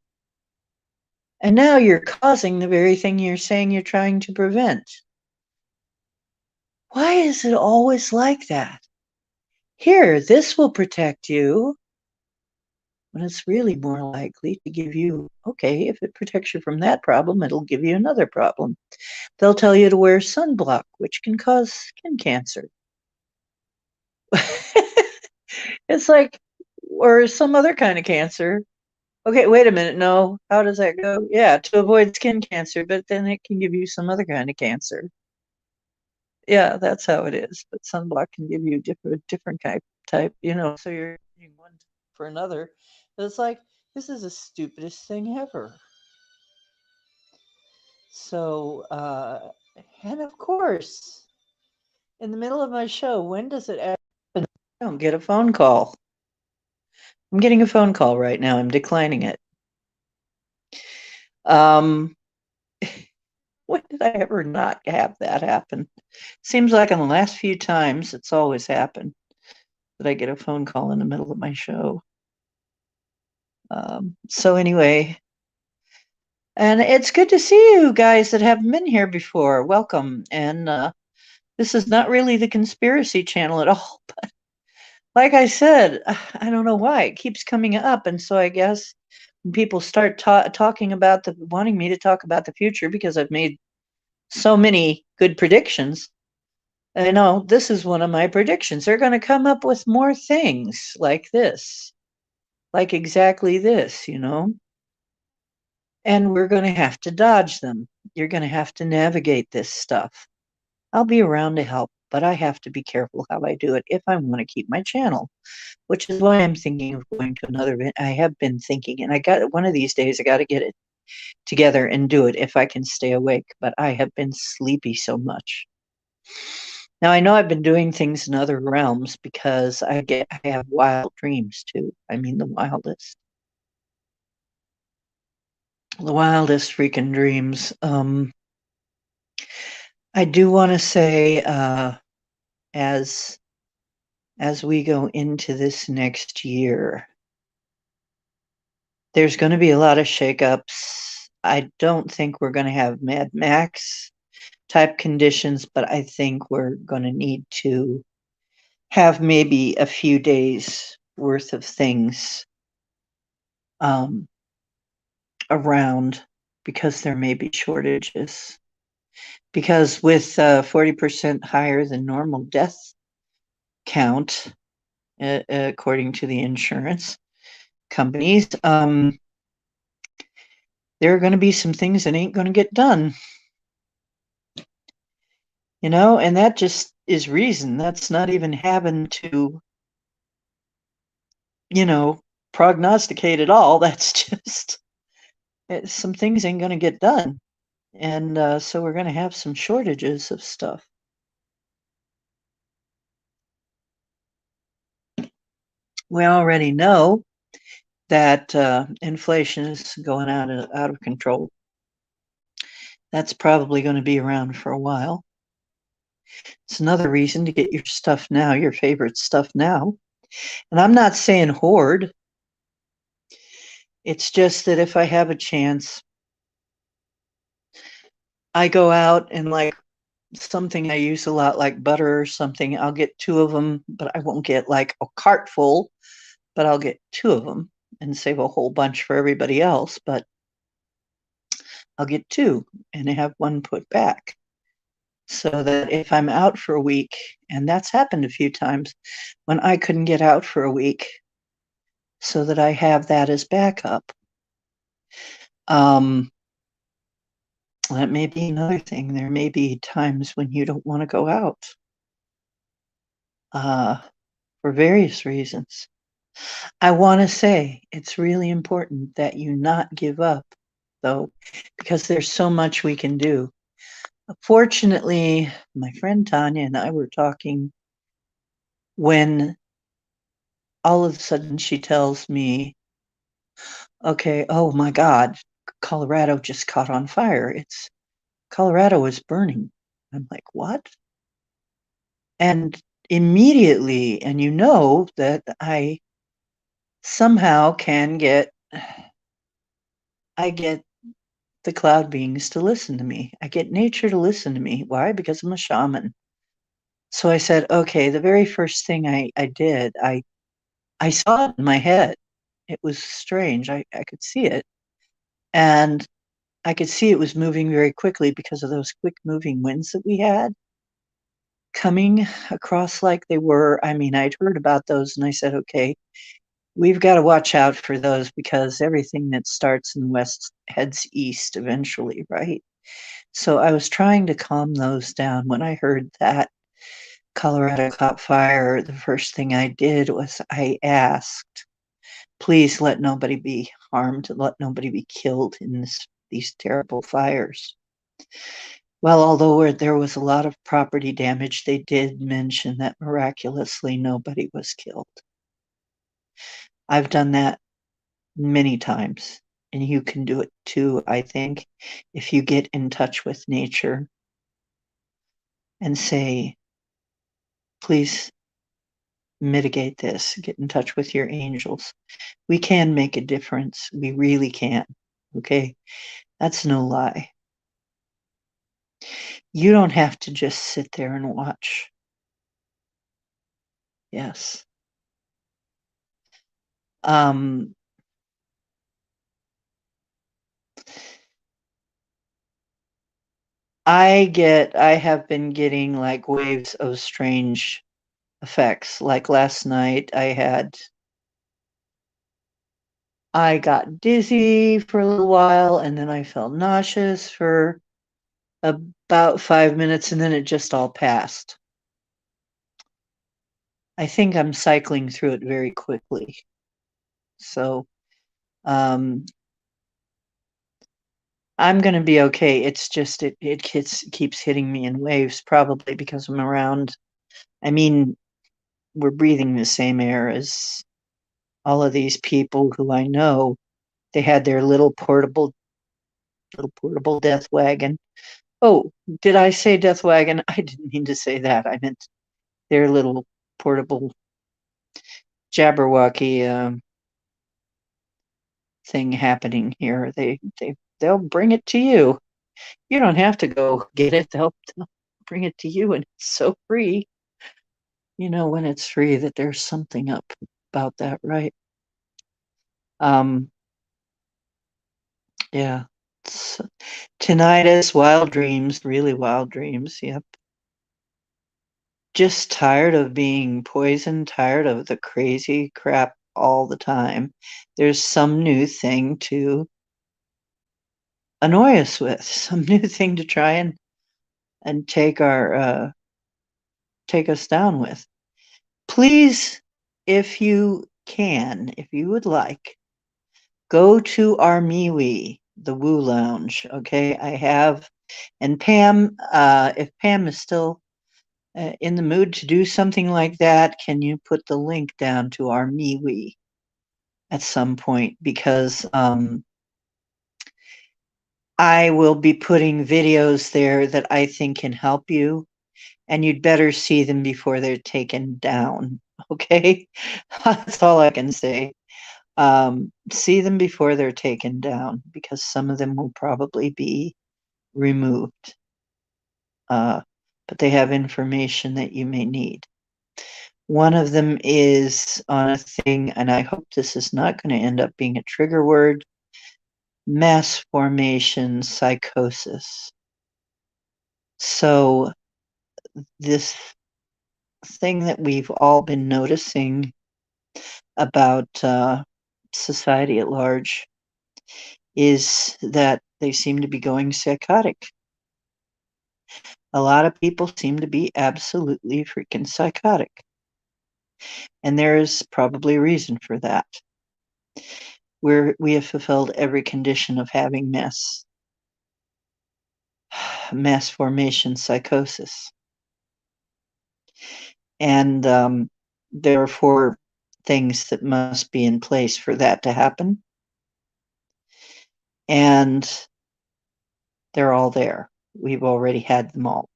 And now you're causing the very thing you're saying you're trying to prevent. Why is it always like that? Here, this will protect you. When it's really more likely to give you, okay, if it protects you from that problem, it'll give you another problem. They'll tell you to wear sunblock, which can cause skin cancer. It's like, or some other kind of cancer. Okay, wait a minute. No, how does that go? Yeah, to avoid skin cancer, but then it can give you some other kind of cancer. Yeah, that's how it is. But sunblock can give you different type, so you're using one for another. It's like, this is the stupidest thing ever. So, and of course, in the middle of my show, when does it happen? I don't get a phone call. I'm getting a phone call right now. I'm declining it. Um, when did I ever not have that happen? Seems like in the last few times it's always happened that I get a phone call in the middle of my show. So anyway, and it's good to see you guys that haven't been here before. Welcome. And this is not really the conspiracy channel at all, but like I said, I don't know why it keeps coming up. And so I guess when people start talking about wanting me to talk about the future because I've made so many good predictions, I know this is one of my predictions. They're going to come up with more things like this, like exactly this. And we're going to have to dodge them. You're going to have to navigate this stuff. I'll be around to help, but I have to be careful how I do it if I want to keep my channel, which is why I'm thinking of going to another event. I have been thinking, and I got one of these days, I got to get it together and do it if I can stay awake, but I have been sleepy so much. Now, I know I've been doing things in other realms because I have wild dreams too. I mean, the wildest freaking dreams. I do want to say, as we go into this next year, there's going to be a lot of shakeups. I don't think we're going to have Mad Max type conditions, but I think we're going to need to have maybe a few days worth of things around because there may be shortages. Because with 40% higher than normal death count, according to the insurance, companies, there are going to be some things that ain't going to get done, and that just is reason. That's not even having to, you know, prognosticate at all. That's just some things ain't going to get done. And so we're going to have some shortages of stuff. We already know that inflation is going out of control. That's probably going to be around for a while. It's another reason to get your stuff now, your favorite stuff now. And I'm not saying hoard. It's just that if I have a chance, I go out and like something I use a lot, like butter or something, I'll get two of them, but I won't get like a cart full, but I'll get two of them and save a whole bunch for everybody else. But I'll get two and have one put back so that if I'm out for a week, and that's happened a few times when I couldn't get out for a week, so that I have that as backup. That may be another thing. There may be times when you don't want to go out for various reasons. I want to say it's really important that you not give up, though, because there's so much we can do. Fortunately, my friend Tanya and I were talking when all of a sudden she tells me, okay, oh my God, Colorado just caught on fire. Colorado is burning. I'm like, what? And immediately, and that I somehow I get the cloud beings to listen to me. I get nature to listen to me. Why? Because I'm a shaman. So I said, okay, the very first thing I did, I saw it in my head. It was strange. I could see it. And I could see it was moving very quickly because of those quick moving winds that we had coming across like they were. I mean, I'd heard about those and I said, okay, we've got to watch out for those because everything that starts in the west heads east eventually, right? So I was trying to calm those down. When I heard that Colorado caught fire, the first thing I did was I asked, please let nobody be harmed, let nobody be killed in these terrible fires. Well, although there was a lot of property damage, they did mention that miraculously nobody was killed. I've done that many times, and you can do it too, I think, if you get in touch with nature and say, please mitigate this, get in touch with your angels. We can make a difference. We really can. Okay? That's no lie. You don't have to just sit there and watch. Yes. I have been getting like waves of strange effects. Like last night, I got dizzy for a little while and then I felt nauseous for about 5 minutes and then it just all passed. I think I'm cycling through it very quickly. So, I'm going to be okay. It's just, it keeps hitting me in waves, probably because I'm around. I mean, we're breathing the same air as all of these people who I know. They had their little portable death wagon. Oh, did I say death wagon? I didn't mean to say that. I meant their little portable Jabberwocky thing happening here. They'll bring it to you. You don't have to go get it. They'll bring it to you, and it's so free. You know, when it's free, that there's something up about that, right? Yeah. Tinnitus, wild dreams, really wild dreams. Yep. Just tired of being poisoned, tired of the crazy crap all the time. There's some new thing to annoy us with, some new thing to try and take us down with. Please, if you can, if you would like, go to our MeWe, the Woo Lounge. Okay, I have, and Pam, if Pam is still in the mood to do something like that, can you put the link down to our MeWe at some point? Because I will be putting videos there that I think can help you, and you'd better see them before they're taken down. Okay, that's all I can say. See them before they're taken down because some of them will probably be removed. But they have information that you may need. One of them is on a thing, and I hope this is not going to end up being a trigger word, mass formation psychosis. So this thing that we've all been noticing about society at large is that they seem to be going psychotic. A lot of people seem to be absolutely freaking psychotic. And there's probably a reason for that. We have fulfilled every condition of having mass formation psychosis. And there are 4 things that must be in place for that to happen. And they're all there. We've already had them all.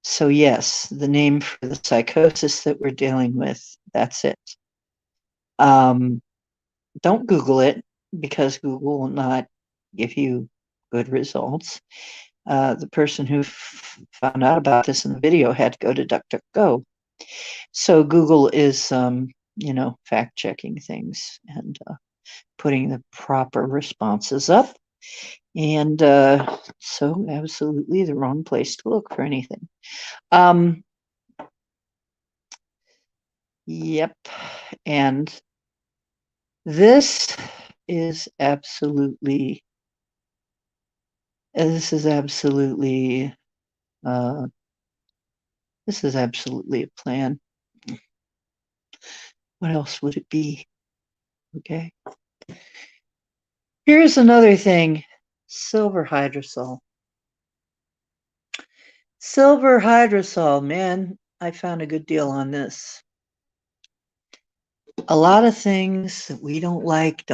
So yes, the name for the psychosis that we're dealing with, that's it. Don't Google it because Google will not give you good results. The person who found out about this in the video had to go to DuckDuckGo. So Google is, fact checking things and putting the proper responses up. And so absolutely the wrong place to look for anything. Yep. And this is absolutely this is absolutely a plan. What else would it be? Okay. Here's another thing. Silver hydrosol. Silver hydrosol, man, I found a good deal on this. A lot of things that we don't like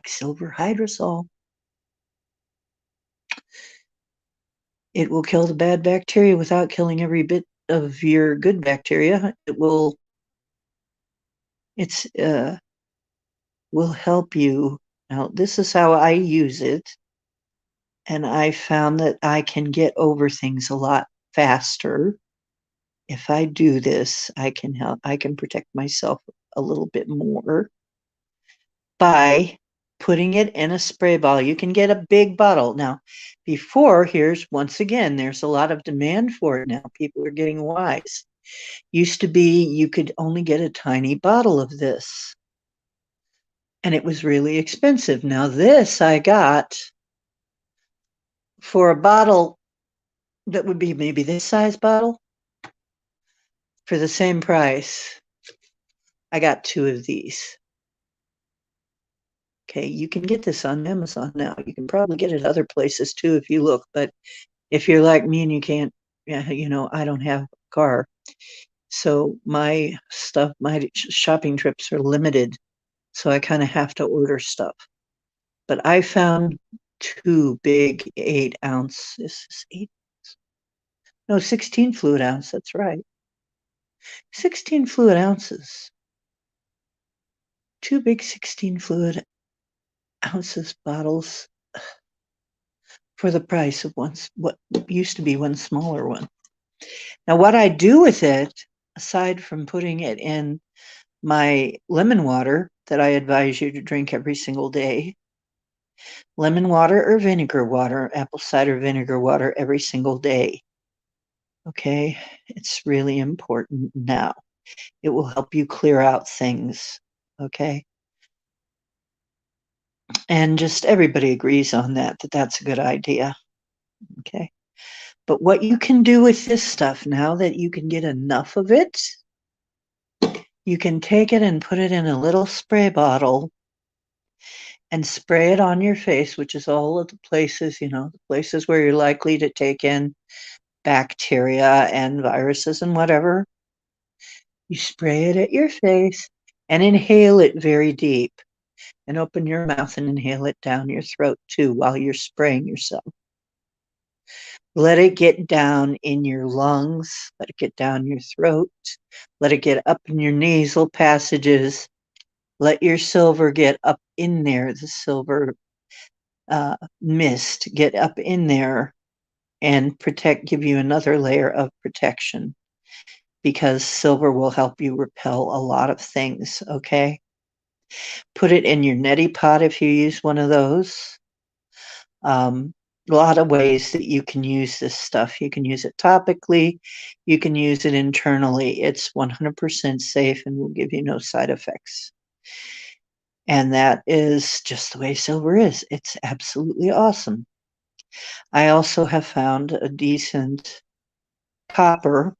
silver hydrosol. It will kill the bad bacteria without killing every bit of your good bacteria. Will help you. Now, this is how I use it. And I found that I can get over things a lot faster. If I do this, I can protect myself a little bit more by putting it in a spray bottle. You can get a big bottle. Now, once again, there's a lot of demand for it now. People are getting wise. Used to be you could only get a tiny bottle of this, and it was really expensive. Now, this I got for a bottle that would be maybe this size bottle for the same price. I got 2 of these. Okay, you can get this on Amazon now. You can probably get it other places too if you look, but if you're like me and you can't, I don't have a car. So my shopping trips are limited. So I kind of have to order stuff. But I found 2 big 8-ounce. This is 8. No, 16 fluid ounce. That's right. 16 fluid ounces. 2 big 16 fluid ounces bottles for the price of what used to be one smaller one. Now, what I do with it, aside from putting it in my lemon water that I advise you to drink every single day, lemon water or vinegar water, apple cider vinegar water every single day. Okay, it's really important now. It will help you clear out things. Okay. And just everybody agrees on that, that that's a good idea. Okay. But what you can do with this stuff now that you can get enough of it, you can take it and put it in a little spray bottle and spray it on your face, which is all of the places, the places where you're likely to take in bacteria and viruses and whatever. You spray it at your face and inhale it very deep, and open your mouth and inhale it down your throat too while you're spraying yourself. Let it get down in your lungs, let it get down your throat, let it get up in your nasal passages. Let your silver get up in there, the silver mist get up in there and give you another layer of protection, because silver will help you repel a lot of things. Okay. Put it in your neti pot if you use one of those. A lot of ways that you can use this stuff. You can use it topically, you can use it internally. It's 100% safe and will give you no side effects. And that is just the way silver is. It's absolutely awesome. I also have found a decent copper,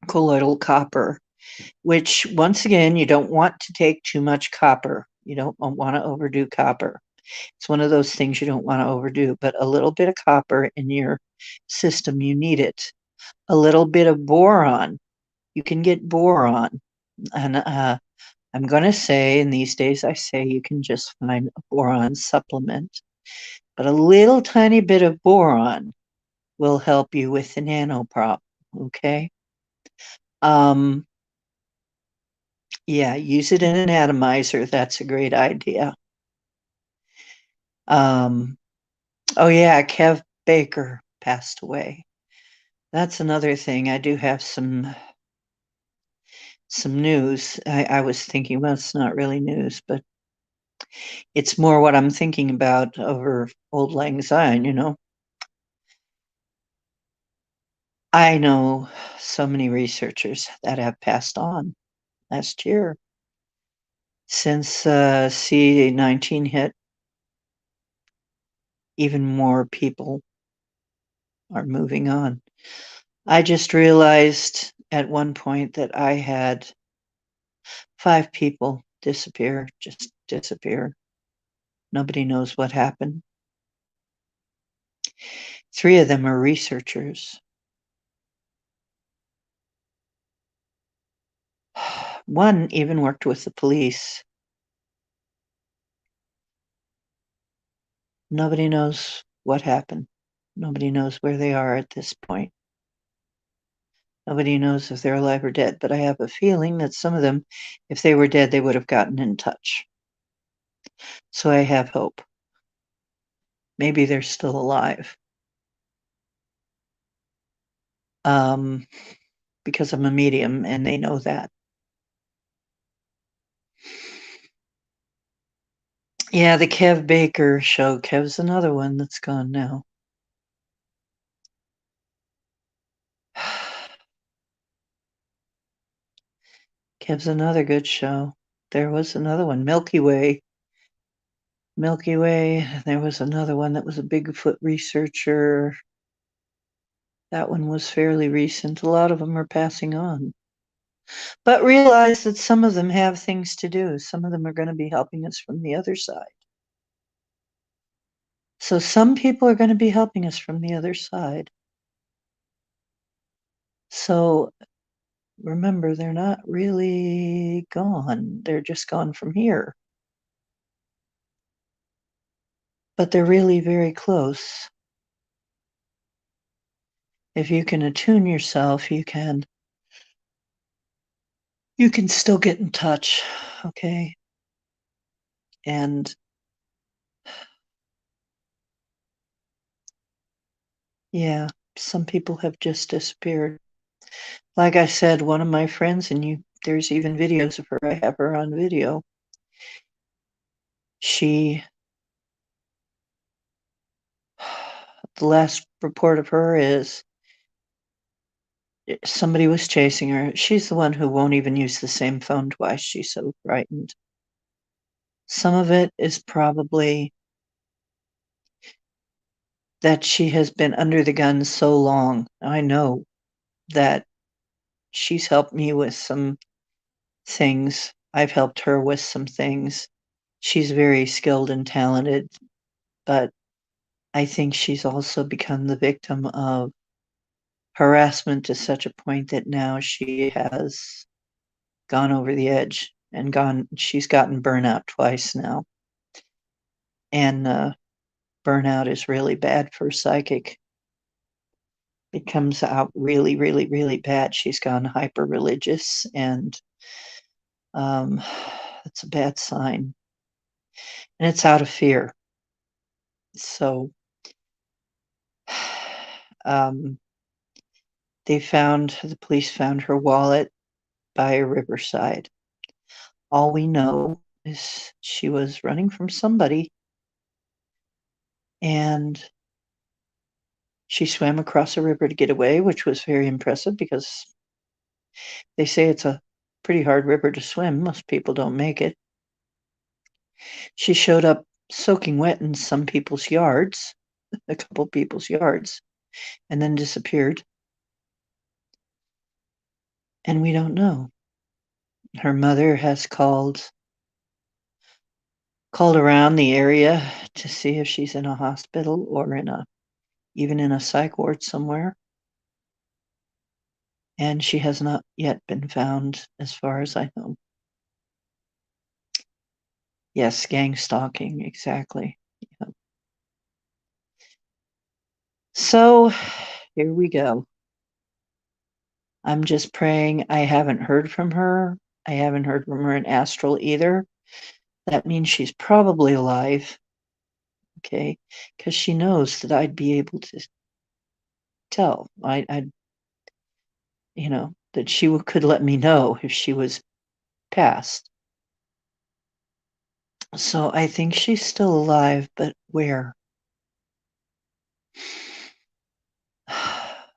colloidal copper, which once again, you don't want to take too much copper. You don't want to overdo copper. It's one of those things you don't want to overdo, but a little bit of copper in your system, you need it. A little bit of boron. You can get boron. And I'm going to say, in these days, I say you can just find a boron supplement. But a little tiny bit of boron will help you with the nanoprop. Okay. Um, yeah, use it in an atomizer. That's a great idea. Um, oh yeah, Kev Baker passed away. That's another thing. I do have some news. I was thinking, well, it's not really news, but it's more what I'm thinking about over Old Lang Syne. I know so many researchers that have passed on last year since C19 hit. Even more people are moving on. I just realized at one point that I had 5 people disappear, just disappear. Nobody knows what happened. 3 of them are researchers. One even worked with the police. Nobody knows what happened. Nobody knows where they are at this point. Nobody knows if they're alive or dead, but I have a feeling that some of them, if they were dead, they would have gotten in touch. So I have hope. Maybe they're still alive. Because I'm a medium and they know that. Yeah, the Kev Baker show. Kev's another one that's gone now. Kev's another good show. There was another one, Milky Way. Milky Way. There was another one that was a Bigfoot researcher. That one was fairly recent. A lot of them are passing on. But realize that some of them have things to do. Some of them are going to be helping us from the other side. So some people are going to be helping us from the other side. So remember, they're not really gone. They're just gone from here. But they're really very close. If you can attune yourself, you can still get in touch, okay? And yeah, some people have just disappeared. Like I said, one of my friends, and there's even videos of her. I have her on video. The last report of her is somebody was chasing her. She's the one who won't even use the same phone twice. She's so frightened. Some of it is probably that she has been under the gun so long. I know that she's helped me with some things. I've helped her with some things. She's very skilled and talented, but I think she's also become the victim of harassment to such a point that now she has gone over the edge and she's gotten burnout twice now. And burnout is really bad for psychic. It comes out really, really, really bad. She's gone hyper religious, and it's a bad sign. And it's out of fear. So um, the police found her wallet by a riverside. All we know is she was running from somebody, and she swam across a river to get away, which was very impressive because they say it's a pretty hard river to swim. Most people don't make it. She showed up soaking wet in some people's yards, a couple people's yards, and then disappeared. And we don't know. Her mother has called around the area to see if she's in a hospital or even in a psych ward somewhere. And she has not yet been found, as far as I know. Yes, gang stalking, exactly. Yeah. So here we go. I'm just praying. I haven't heard from her. I haven't heard from her in astral either. That means she's probably alive. Okay, because she knows that I'd be able to tell. I'd, that she could let me know if she was passed. So I think she's still alive, but where?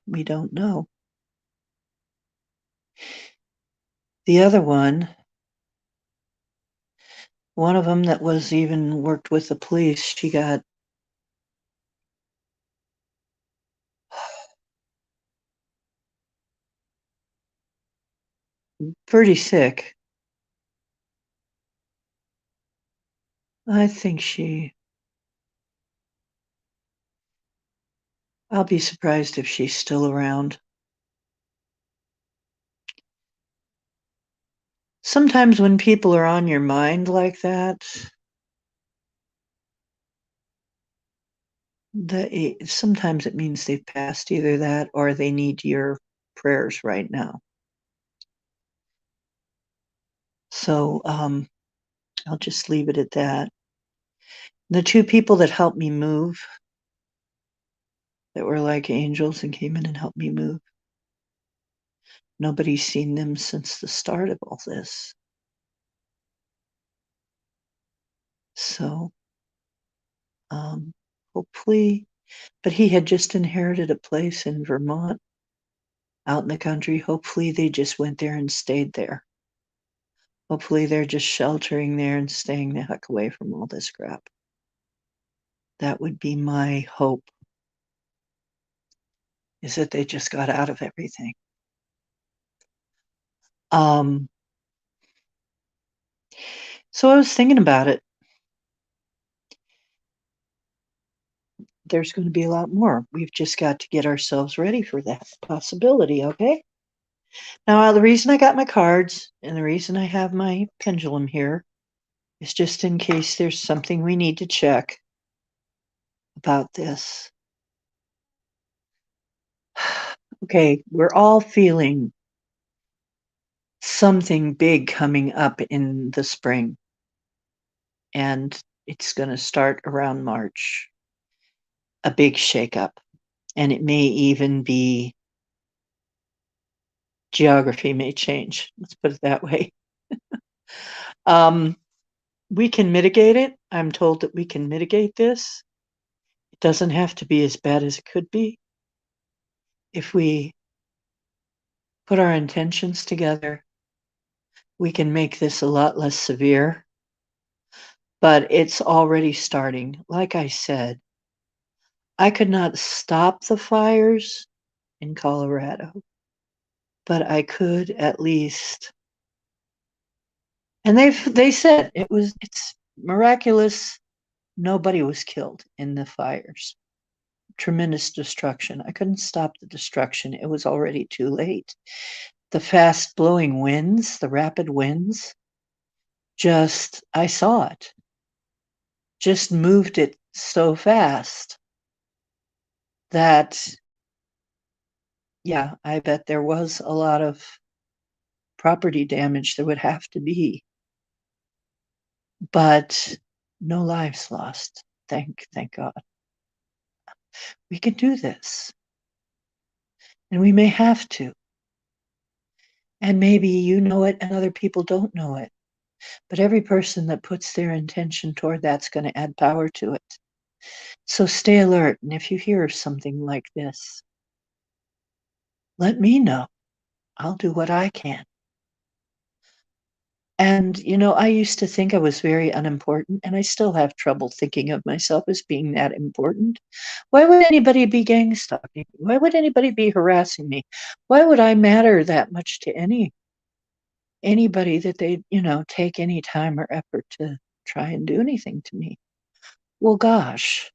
We don't know. The other one of them that was even worked with the police, she got pretty sick. I think I'll be surprised if she's still around. Sometimes when people are on your mind like that, sometimes it means they've passed, either that or they need your prayers right now. So I'll just leave it at that. The two people that helped me move, that were like angels and came in and helped me move, nobody's seen them since the start of all this. So hopefully, but he had just inherited a place in Vermont out in the country. Hopefully they just went there and stayed there. Hopefully they're just sheltering there and staying the heck away from all this crap. That would be my hope, is that they just got out of everything. So I was thinking about it. There's going to be a lot more. We've just got to get ourselves ready for that possibility, okay? Now, the reason I got my cards and the reason I have my pendulum here is just in case there's something we need to check about this. Okay, we're all feeling something big coming up in the spring, and it's going to start around March. A big shakeup, and it may even be geography may change. Let's put it that way. We can mitigate it. I'm told that we can mitigate this. It doesn't have to be as bad as it could be if we put our intentions together, we can make this a lot less severe. But it's already starting. Like I said, I could not stop the fires in Colorado, but I could at least. And they said it's miraculous. Nobody was killed in the fires. Tremendous destruction. I couldn't stop the destruction. It was already too late. The fast blowing winds, the rapid winds, I saw it, just moved it so fast that, yeah, I bet there was a lot of property damage there would have to be, but no lives lost. Thank God. We can do this, and we may have to. And maybe you know it and other people don't know it. But every person that puts their intention toward that's going to add power to it. So stay alert. And if you hear of something like this, let me know. I'll do what I can. And, I used to think I was very unimportant, and I still have trouble thinking of myself as being that important. Why would anybody be gang stalking me? Why would anybody be harassing me? Why would I matter that much to anybody that they, take any time or effort to try and do anything to me? Well, gosh,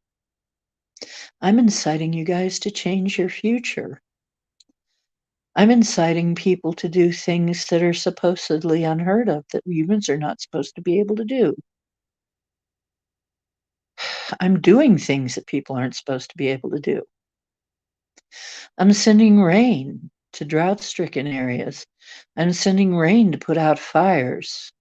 I'm inciting you guys to change your future. I'm inciting people to do things that are supposedly unheard of, that humans are not supposed to be able to do. I'm doing things that people aren't supposed to be able to do. I'm sending rain to drought-stricken areas. I'm sending rain to put out fires.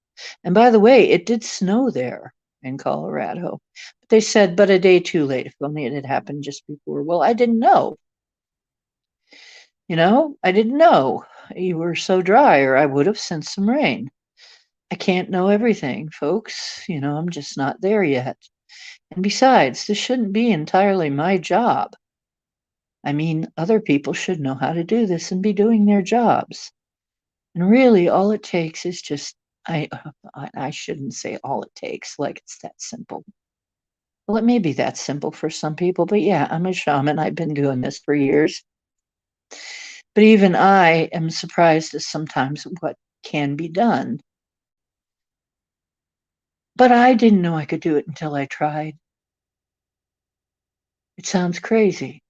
And by the way, it did snow there in Colorado. But they said, but a day too late, if only it had happened just before. Well, I didn't know. I didn't know you were so dry, or I would have sent some rain. I can't know everything, folks. I'm just not there yet. And besides, this shouldn't be entirely my job. I mean, other people should know how to do this and be doing their jobs. And really, all it takes is just, I shouldn't say all it takes, like it's that simple. Well, it may be that simple for some people, but yeah, I'm a shaman. I've been doing this for years. But even I am surprised at sometimes what can be done. But I didn't know I could do it until I tried. It sounds crazy.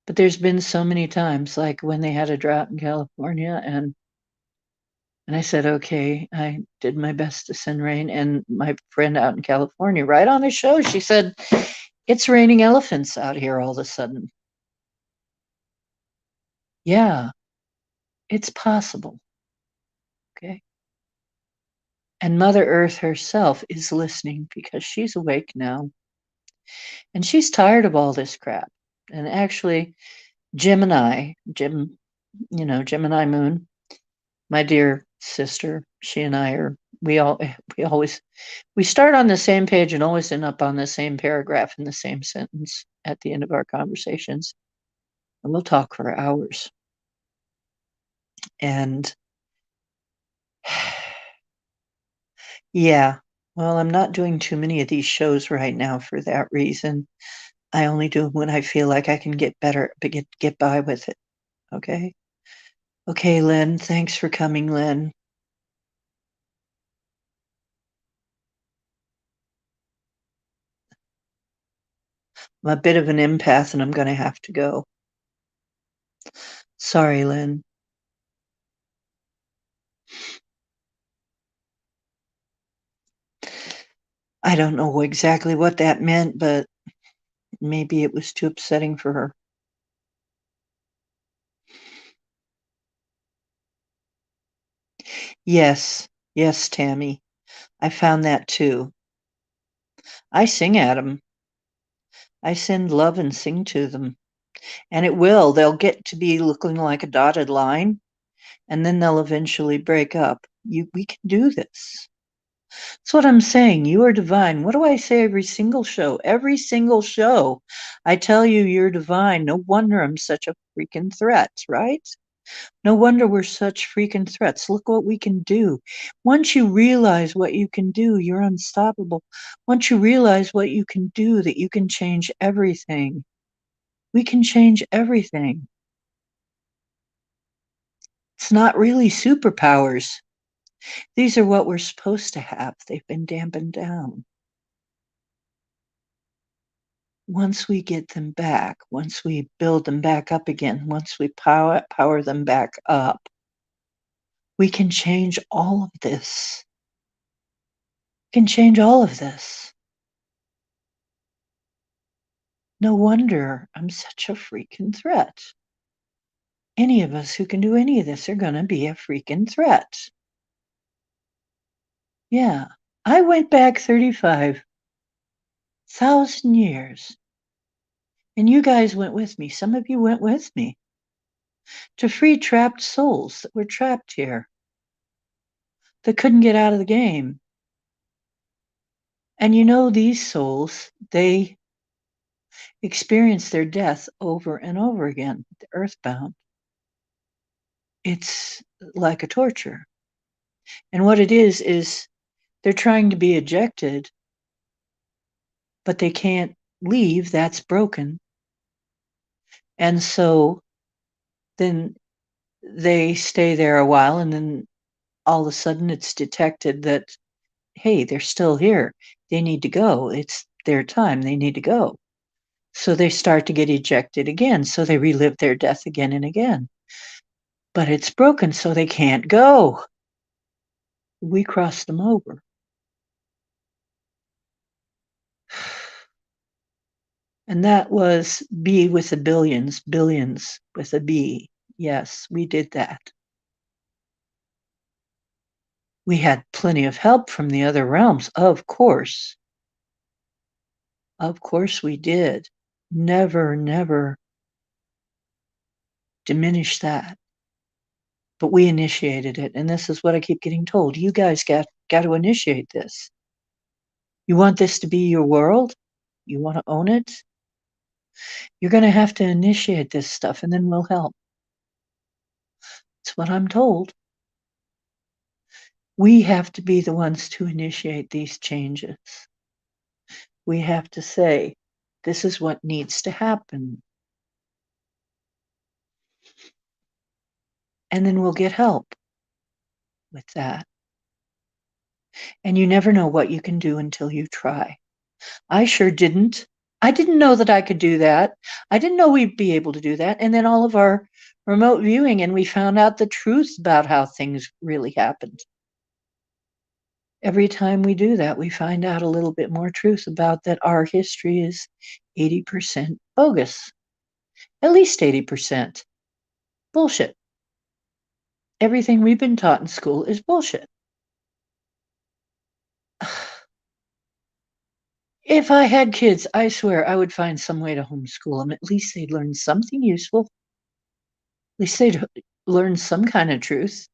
But there's been so many times, like when they had a drought in California, and I said, okay, I did my best to send rain. And my friend out in California, right on the show, she said, it's raining elephants out here all of a sudden. Yeah, it's possible. Okay. And Mother Earth herself is listening because she's awake now. And she's tired of all this crap. And actually, Gemini Moon, my dear sister, she and I we start on the same page and always end up on the same paragraph in the same sentence at the end of our conversations. And we'll talk for hours. And yeah, well, I'm not doing too many of these shows right now for that reason. I only do them when I feel like I can get better, get by with it. Okay. Okay, Lynn. Thanks for coming, Lynn. I'm a bit of an empath and I'm going to have to go. Sorry, Lynn. I don't know exactly what that meant, but maybe it was too upsetting for her. Yes, Tammy. I found that too. I sing at them. I send love and sing to them. And they'll get to be looking like a dotted line, and then they'll eventually break up. We can do this. That's what I'm saying. You are divine. What do I say every single show? Every single show. I tell you you're divine. No wonder I'm such a freaking threat, right? No wonder we're such freaking threats. Look what we can do. Once you realize what you can do, you're unstoppable. Once you realize what you can do, that you can change everything. We can change everything. It's not really superpowers. These are what we're supposed to have. They've been dampened down. Once we get them back, once we build them back up again, once we power them back up, we can change all of this. We can change all of this. No wonder I'm such a freaking threat. Any of us who can do any of this are going to be a freaking threat. Yeah. I went back 35,000 years, and you guys went with me. Some of you went with me to free trapped souls that were trapped here, that couldn't get out of the game. And you know, these souls, they experience their death over and over again, the earthbound. It's like a torture. And what it is they're trying to be ejected, but they can't leave. That's broken. And so then they stay there a while, and then all of a sudden it's detected that, hey, they're still here. They need to go. It's their time. They need to go. So they start to get ejected again. So they relive their death again and again. But it's broken, so they can't go. We crossed them over. And that was B with the billions, billions with a B. Yes, we did that. We had plenty of help from the other realms, of course. Of course we did. Never, never diminish that. But we initiated it, and this is what I keep getting told. You guys got to initiate this. You want this to be your world? You want to own it? You're going to have to initiate this stuff, and then we'll help. It's what I'm told. We have to be the ones to initiate these changes. We have to say, this is what needs to happen. And then we'll get help with that. And you never know what you can do until you try. I sure didn't. I didn't know that I could do that. I didn't know we'd be able to do that. And then all of our remote viewing, and we found out the truth about how things really happened. Every time we do that, we find out a little bit more truth about that our history is 80% bogus. At least 80%. Bullshit. Everything we've been taught in school is bullshit. If I had kids, I swear I would find some way to homeschool them. At least they'd learn something useful. At least they'd learn some kind of truth.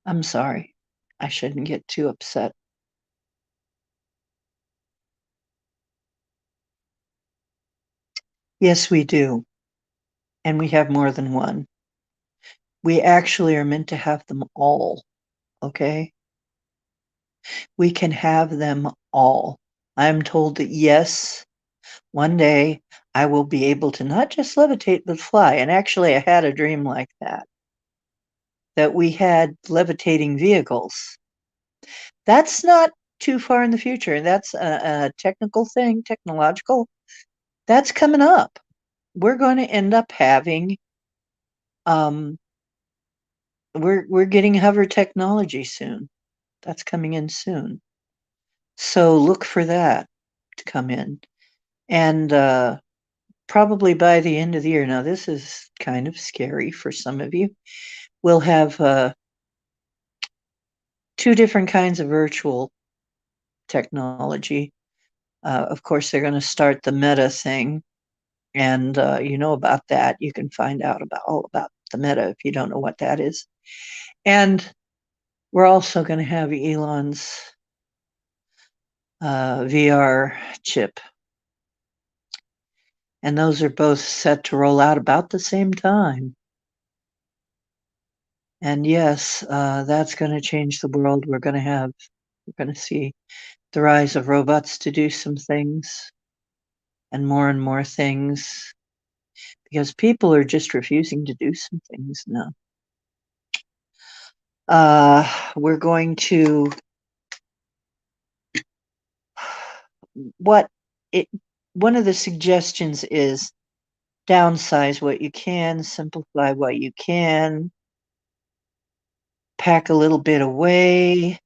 I'm sorry. I shouldn't get too upset. Yes, we do. And we have more than one. We actually are meant to have them all. Okay? We can have them all. I'm told that yes, one day I will be able to not just levitate, but fly. And actually, I had a dream like that we had levitating vehicles. That's not too far in the future. That's a technical thing, technological. That's coming up. We're going to end up having, um, we're getting hover technology soon. That's coming in soon. So look for that to come in. And probably by the end of the year, now this is kind of scary for some of you, we'll have two different kinds of virtual technology. Of course, they're going to start the meta thing. And you know about that. You can find out about all about the meta if you don't know what that is. And we're also going to have Elon's VR chip. And those are both set to roll out about the same time. And yes, that's going to change the world. We're going to see the rise of robots to do some things and more things because people are just refusing to do some things now. We're going to what it one of the suggestions is downsize what you can, simplify what you can, pack a little bit away,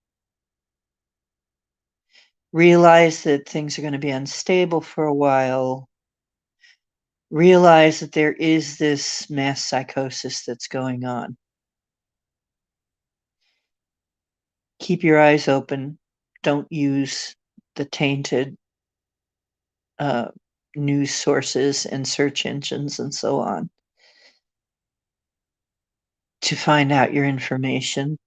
realize that things are going to be unstable for a while, realize that there is this mass psychosis that's going on. Keep your eyes open. Don't use the tainted news sources and search engines and so on to find out your information.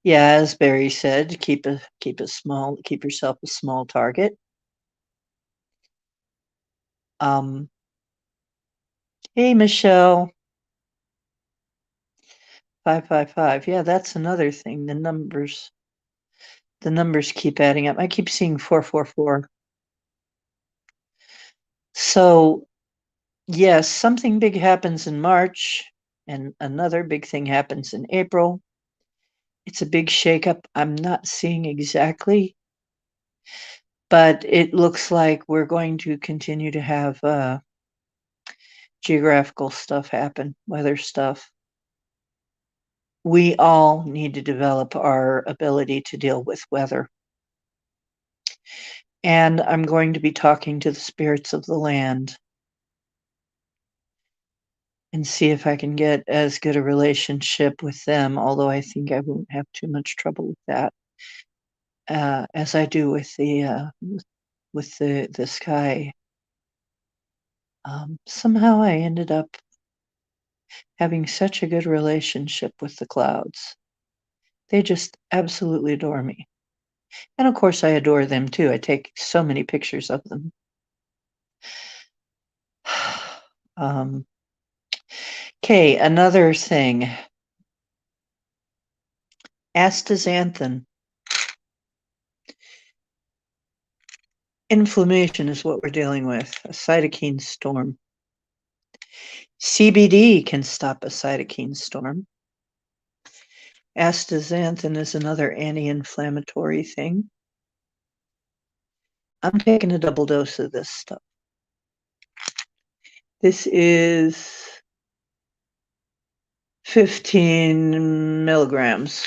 Yeah, as Barry said, keep yourself a small target. Hey Michelle, 555. Yeah, that's another thing. The numbers keep adding up. I keep seeing 444. So yes, something big happens in March, and another big thing happens in April. It's a big shakeup. I'm not seeing exactly, but it looks like we're going to continue to have geographical stuff happen, weather stuff. We all need to develop our ability to deal with weather. And I'm going to be talking to the spirits of the land and see if I can get as good a relationship with them, although I think I won't have too much trouble with that as I do with the sky. Somehow I ended up having such a good relationship with the clouds. They just absolutely adore me. And of course, I adore them too. I take so many pictures of them. Okay, another thing. Astaxanthin. Inflammation is what we're dealing with, a cytokine storm. CBD can stop a cytokine storm. Astaxanthin is another anti-inflammatory thing. I'm taking a double dose of this stuff. This is 15 milligrams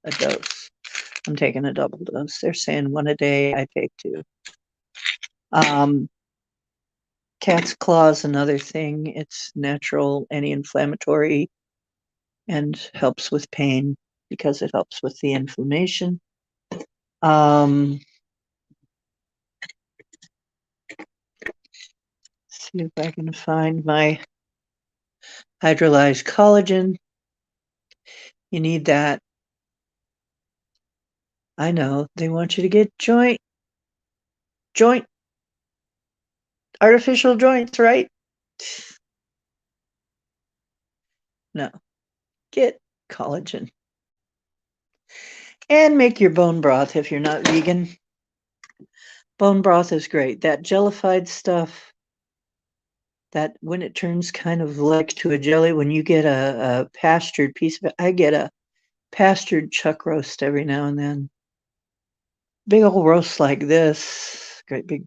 a dose. I'm taking a double dose. They're saying one a day. I take two. Cat's claw is another thing. It's natural, anti-inflammatory, and helps with pain because it helps with the inflammation. See if I can find my hydrolyzed collagen. You need that. I know they want you to get joint artificial joints, right? No, get collagen and make your bone broth if you're not vegan. Bone broth is great. That jellified stuff, that when it turns kind of like to a jelly, when you get a pastured piece of it, I get a pastured chuck roast every now and then. Big old roast like this, great big.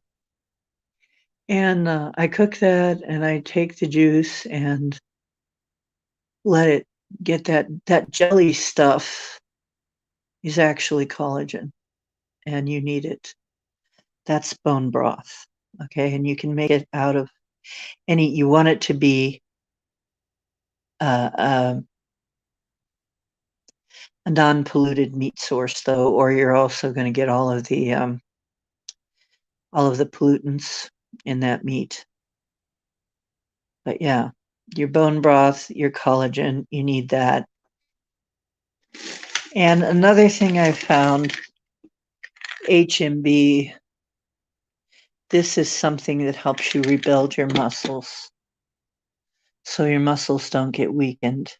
And I cook that and I take the juice and let it get that jelly stuff is actually collagen and you need it. That's bone broth. Okay. And you can make it out of you want it to be uh, uh, a non-polluted meat source though, or you're also going to get all of the pollutants in that meat. But yeah, your bone broth, your collagen, you need that. And another thing I found, HMB, this is something that helps you rebuild your muscles so your muscles don't get weakened.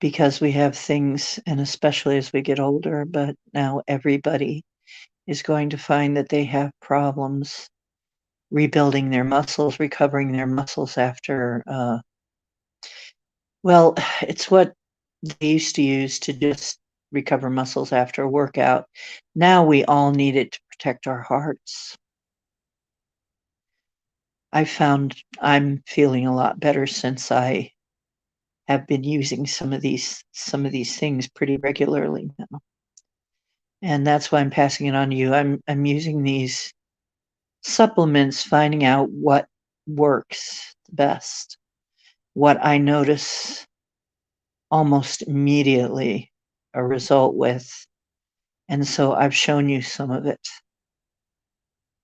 Because we have things, and especially as we get older, but now everybody is going to find that they have problems rebuilding their muscles, recovering their muscles after, well, it's what they used to use to just recover muscles after a workout. Now we all need it to protect our hearts. I found I'm feeling a lot better since I have been using some of these things pretty regularly now. And that's why I'm passing it on to you. I'm using these supplements, finding out what works best, what I notice almost immediately a result with. And so I've shown you some of it,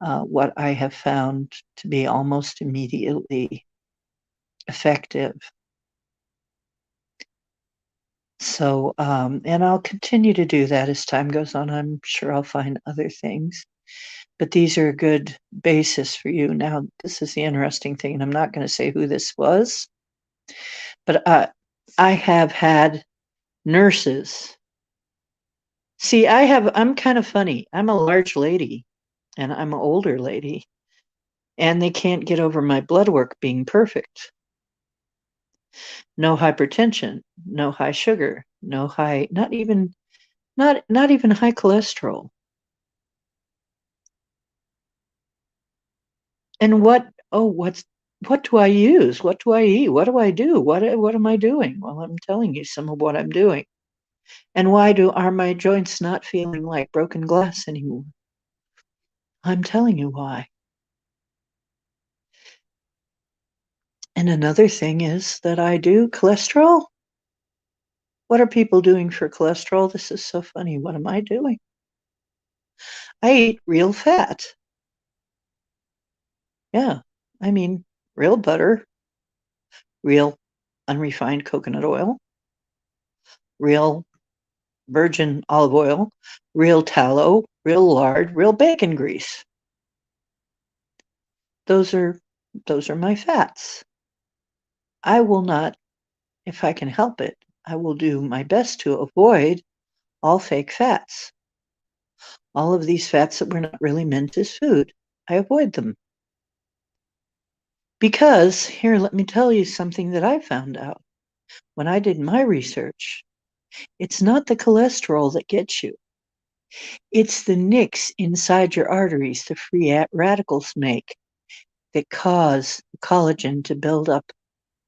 what I have found to be almost immediately effective. So, and I'll continue to do that as time goes on. I'm sure I'll find other things, but these are a good basis for you. Now, this is the interesting thing, and I'm not going to say who this was, but I have had nurses. See, I'm kind of funny. I'm a large lady and I'm an older lady, and they can't get over my blood work being perfect. No hypertension, no high sugar, no high, not even high cholesterol. And what do I use? What do I eat? What do I do? What am I doing? Well, I'm telling you some of what I'm doing. And why are my joints not feeling like broken glass anymore? I'm telling you why. And another thing is that I do cholesterol. What are people doing for cholesterol? This is so funny. What am I doing? I eat real fat. Yeah, I mean, real butter, real unrefined coconut oil, real virgin olive oil, real tallow, real lard, real bacon grease. Those are my fats. I will not, if I can help it, I will do my best to avoid all fake fats. All of these fats that were not really meant as food, I avoid them. Because, here, let me tell you something that I found out when I did my research. It's not the cholesterol that gets you. It's the nicks inside your arteries the free radicals make that cause collagen to build up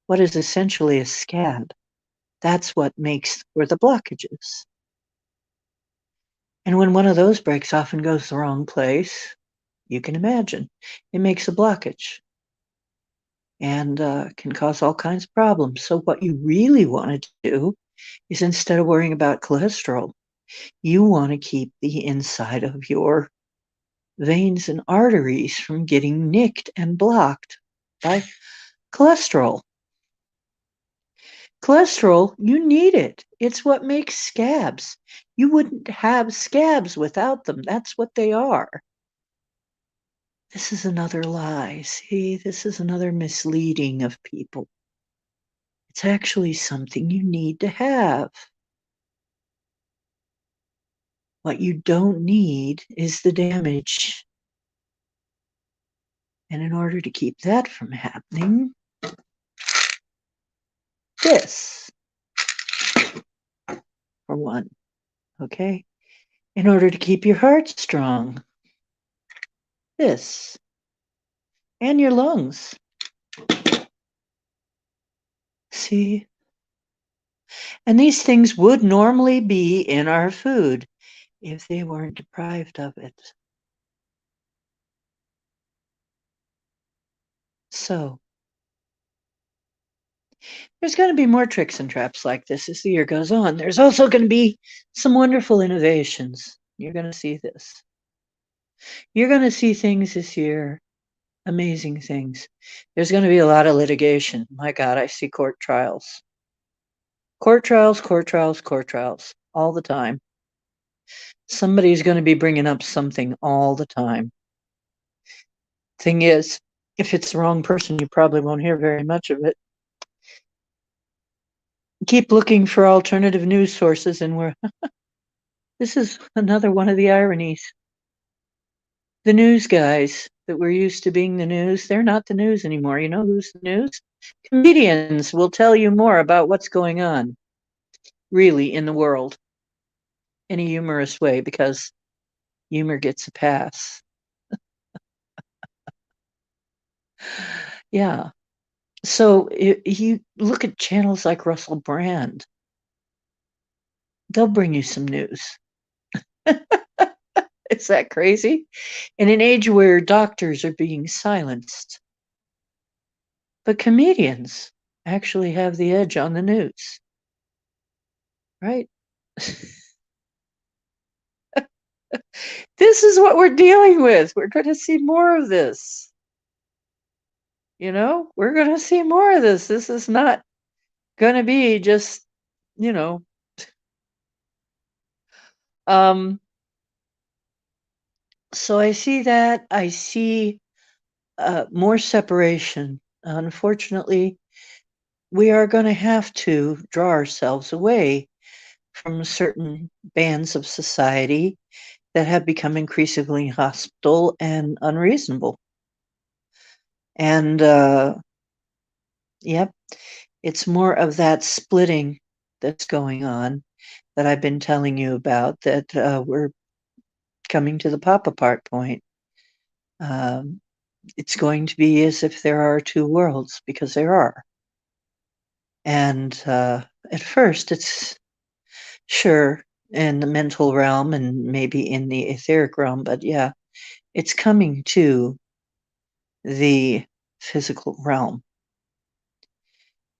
what is essentially a scab. That's what makes for the blockages. And when one of those breaks off and goes the wrong place, you can imagine, it makes a blockage and can cause all kinds of problems. So what you really want to do is, instead of worrying about cholesterol, you want to keep the inside of your veins and arteries from getting nicked and blocked by cholesterol. Cholesterol, you need it. It's what makes scabs. You wouldn't have scabs without them. That's what they are. This is another lie. See, this is another misleading of people. It's actually something you need to have. What you don't need is the damage. And in order to keep that from happening, this, for one, okay? In order to keep your heart strong, this, and your lungs. See? And these things would normally be in our food if they weren't deprived of it. So, there's going to be more tricks and traps like this as the year goes on. There's also going to be some wonderful innovations. You're going to see this. You're going to see things this year, amazing things. There's going to be a lot of litigation. My God, I see court trials. Court trials, court trials, court trials, all the time. Somebody's going to be bringing up something all the time. Thing is, if it's the wrong person, you probably won't hear very much of it. Keep looking for alternative news sources, and this is another one of the ironies. The news guys that were used to being the news, they're not the news anymore. You know who's the news? Comedians will tell you more about what's going on, really, in the world in a humorous way because humor gets a pass. Yeah. So you look at channels like Russell Brand, they'll bring you some news. Is that crazy? In an age where doctors are being silenced, but comedians actually have the edge on the news, right? This is what we're dealing with. We're going to see more of this. You know, we're going to see more of this. This is not going to be just, you know, um, so I see that. I see more separation. Unfortunately, we are going to have to draw ourselves away from certain bands of society that have become increasingly hostile and unreasonable. And yep, it's more of that splitting that's going on that I've been telling you about, that we're coming to the pop apart point. Um, it's going to be as if there are two worlds, because there are. And at first, it's sure in the mental realm and maybe in the etheric realm, but yeah, it's coming to the physical realm.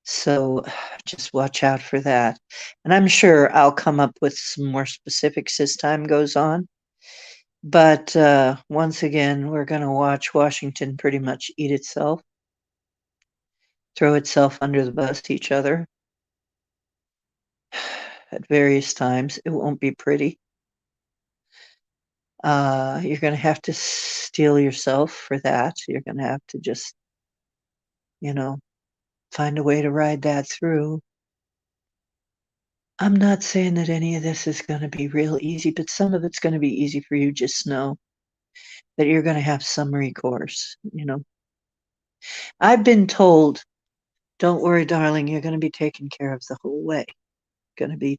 So just watch out for that. And I'm sure I'll come up with some more specifics as time goes on. But once again, we're going to watch Washington pretty much eat itself, throw itself under the bus to each other at various times. It won't be pretty. You're going to have to steel yourself for that. You're going to have to just, you know, find a way to ride that through. I'm not saying that any of this is going to be real easy, but some of it's going to be easy for you. Just know that you're going to have some recourse. You know, I've been told, don't worry, darling, you're going to be taken care of the whole way. Going to be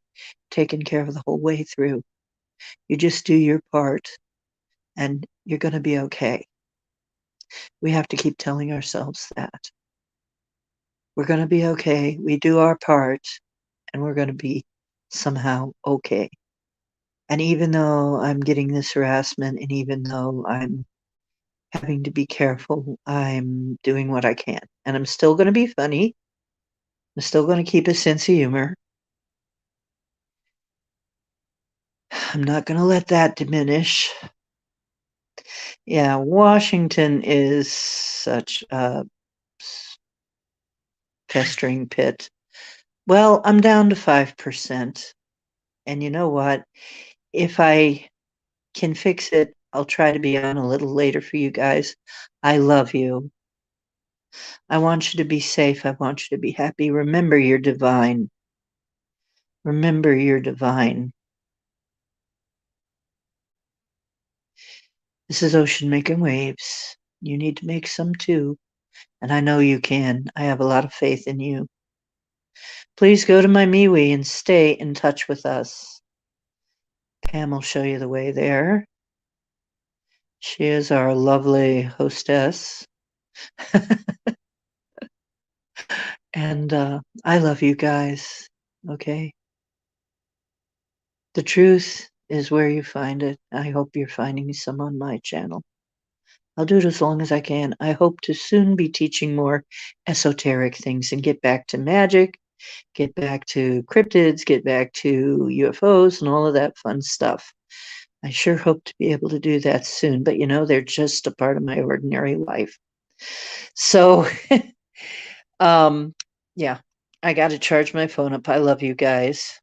taken care of the whole way through. You just do your part and you're going to be okay. We have to keep telling ourselves that. We're going to be okay. We do our part and we're going to be somehow okay. And even though I'm getting this harassment and even though I'm having to be careful, I'm doing what I can. And I'm still going to be funny. I'm still going to keep a sense of humor. I'm not going to let that diminish. Yeah, Washington is such a pestering pit. Well, I'm down to 5%. And you know what? If I can fix it, I'll try to be on a little later for you guys. I love you. I want you to be safe. I want you to be happy. Remember, you're divine. Remember, you're divine. This is Ocean making waves. You need to make some too. And I know you can. I have a lot of faith in you. Please go to my MeWe and stay in touch with us. Pam will show you the way there. She is our lovely hostess. And I love you guys. Okay. The truth is where you find it. I hope you're finding some on my channel. I'll do it as long as I can. I hope to soon be teaching more esoteric things and get back to magic, get back to cryptids, get back to UFOs and all of that fun stuff. I sure hope to be able to do that soon, but you know, they're just a part of my ordinary life. So, yeah, I got to charge my phone up. I love you guys.